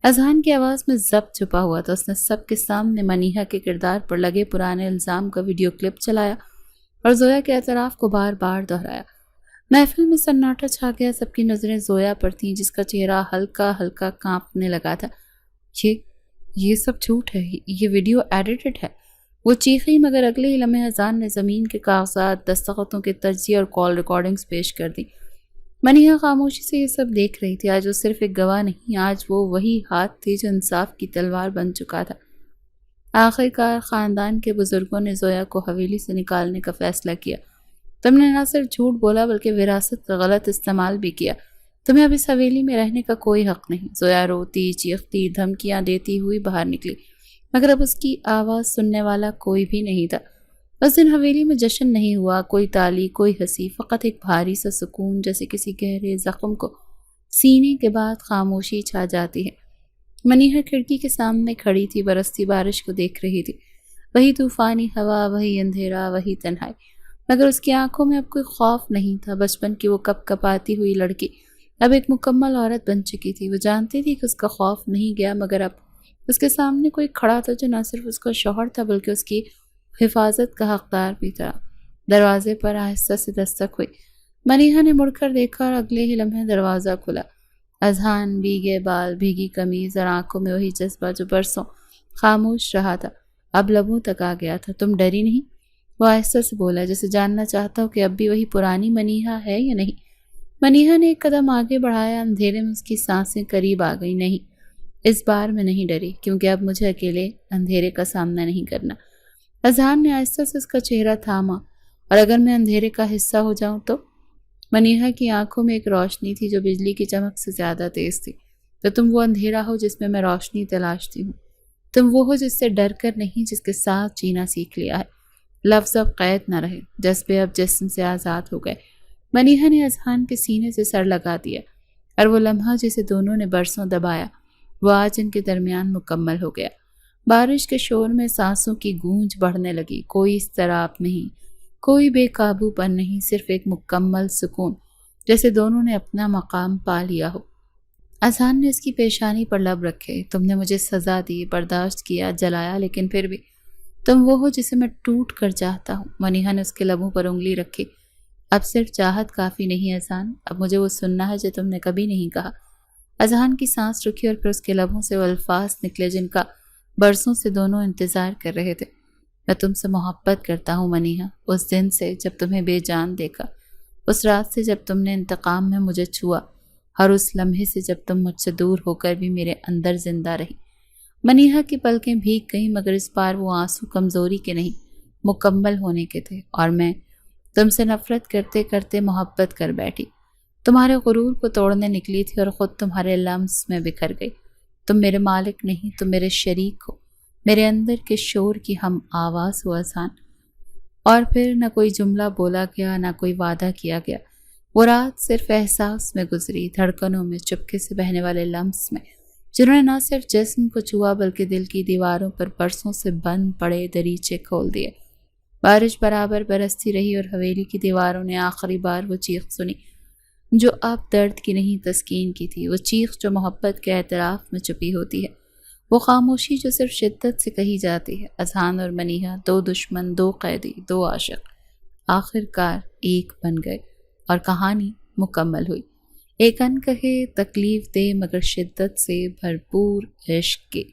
اذہان کی آواز میں ضبط چھپا ہوا تھا۔ اس نے سب کے سامنے منیحہ کے کردار پر لگے پرانے الزام کا ویڈیو کلپ چلایا اور زویا کے اعتراف کو بار بار دہرایا۔ محفل میں سناٹا چھا گیا، سب کی نظریں زویا پر تھیں جس کا چہرہ ہلکا ہلکا کانپنے لگا تھا۔ یہ سب جھوٹ ہے، یہ ویڈیو ایڈیٹڈ ہے، وہ چیخی، مگر اگلے ہی لمحے اذہان نے زمین کے کاغذات، دستخطوں کے تجزیے اور کال ریکارڈنگز پیش کر دی۔ منیحہ خاموشی سے یہ سب دیکھ رہی تھی۔ آج وہ صرف ایک گواہ نہیں، آج وہ وہی ہاتھ تھی جو انصاف کی تلوار بن چکا تھا۔ آخر کار خاندان کے بزرگوں نے زویا کو حویلی سے نکالنے کا فیصلہ کیا۔ تم نے نہ صرف جھوٹ بولا بلکہ وراثت کا غلط استعمال بھی کیا۔ تمہیں اب اس حویلی میں رہنے کا کوئی حق نہیں۔ زویا روتی چیختی دھمکیاں دیتی ہوئی باہر نکلی، مگر اب اس کی آواز سننے والا کوئی بھی نہیں تھا۔ اس دن حویلی میں جشن نہیں ہوا، کوئی تالی، کوئی ہنسی، فقط ایک بھاری سا سکون، جیسے کسی گہرے زخم کو سینے کے بعد خاموشی چھا جاتی ہے۔ منیحہ کھڑکی کے سامنے کھڑی تھی، برستی بارش کو دیکھ رہی تھی۔ وہی طوفانی ہوا، وہی اندھیرا، وہی تنہائی، مگر اس کی آنکھوں میں اب کوئی خوف نہیں تھا۔ بچپن کی وہ کپ کپاتی ہوئی لڑکی اب ایک مکمل عورت بن چکی تھی۔ وہ جانتی تھی کہ اس کا خوف نہیں گیا، مگر اب اس کے سامنے کوئی کھڑا تھا جو نہ صرف اس کا شوہر تھا بلکہ اس کی حفاظت کا حقدار بھی تھا۔ دروازے پر آہستہ سے دستک ہوئی۔ منیحہ نے مڑ کر دیکھا اور اگلے ہی لمحے دروازہ کھلا۔ اذہان، بھیگے بال، بھیگی قمیض اور آنکھوں میں وہی جذبہ جو برسوں خاموش رہا تھا، اب لبوں تک آ گیا تھا۔ تم ڈری نہیں؟ وہ آہستہ سے بولا، جیسے جاننا چاہتا ہو کہ اب بھی وہی پرانی منیحہ ہے یا نہیں۔ منیحہ نے ایک قدم آگے بڑھایا، اندھیرے میں اس کی سانسیں قریب آ گئی۔ نہیں، اس بار میں نہیں ڈری، کیونکہ اب مجھے اکیلے اندھیرے کا سامنا نہیں کرنا۔ اذہان نے آہستہ سے اس کا چہرہ تھاما۔ اور اگر میں اندھیرے کا حصہ ہو جاؤں تو؟ منیحہ کی آنکھوں میں ایک روشنی تھی جو بجلی کی چمک سے زیادہ تیز تھی۔ تو تم وہ اندھیرا ہو جس میں روشنی تلاشتی ہوں۔ تم وہ ہو جس سے ڈر کر نہیں، جس کے ساتھ جینا سیکھ لیا ہے۔ لفظ اب قید نہ رہے، جذبے اب جسم سے آزاد ہو گئے۔ منیحہ نے اذہان کے سینے سے سر لگا دیا، اور وہ لمحہ جسے دونوں نے برسوں دبایا، وہ آج ان کے درمیان مکمل ہو گیا۔ بارش کے شور میں سانسوں کی گونج بڑھنے لگی۔ کوئی اضطراب نہیں، کوئی بے قابو پن نہیں، صرف ایک مکمل سکون، جیسے دونوں نے اپنا مقام پا لیا ہو۔ اذہان نے اس کی پیشانی پر لب رکھے۔ تم نے مجھے سزا دی، برداشت کیا، جلایا، لیکن پھر بھی تم وہ ہو جسے میں ٹوٹ کر چاہتا ہوں۔ منیحہ نے اس کے لبوں پر انگلی رکھی۔ اب صرف چاہت کافی نہیں اذہان، اب مجھے وہ سننا ہے جو تم نے کبھی نہیں کہا۔ اذہان کی سانس رکی اور پھر اس کے لبوں سے وہ الفاظ نکلے جن کا برسوں سے دونوں انتظار کر رہے تھے۔ میں تم سے محبت کرتا ہوں منیحہ، اس دن سے جب تمہیں بے جان دیکھا، اس رات سے جب تم نے انتقام میں مجھے چھوا، اور اس لمحے سے جب تم مجھ سے دور ہو کر بھی میرے اندر زندہ رہی۔ منیحہ کی پلکیں بھیگ گئیں، مگر اس بار وہ آنسو کمزوری کے نہیں، مکمل ہونے کے تھے۔ اور میں تم سے نفرت کرتے کرتے محبت کر بیٹھی، تمہارے غرور کو توڑنے نکلی تھی اور خود تمہارے لمس میں بکھر گئی۔ تم میرے مالک نہیں، تم میرے شریک ہو، میرے اندر کے شور کی ہم آواز ہو اذہان۔ اور پھر نہ کوئی جملہ بولا گیا، نہ کوئی وعدہ کیا گیا۔ وہ رات صرف احساس میں گزری، دھڑکنوں میں، چپکے سے بہنے والے لمس میں، جنہوں نے نہ صرف جسم کو چھوا بلکہ دل کی دیواروں پر برسوں سے بند پڑے دریچے کھول دیے۔ بارش برابر برستی رہی اور حویلی کی دیواروں نے آخری بار وہ چیخ سنی جو اب درد کی نہیں تسکین کی تھی، وہ چیخ جو محبت کے اعتراف میں چھپی ہوتی ہے، وہ خاموشی جو صرف شدت سے کہی جاتی ہے۔ اذہان اور منیحہ، دو دشمن، دو قیدی، دو عاشق، آخر کار ایک بن گئے اور کہانی مکمل ہوئی، ایک انکہے تکلیف دہ مگر شدت سے بھرپور عشق کی۔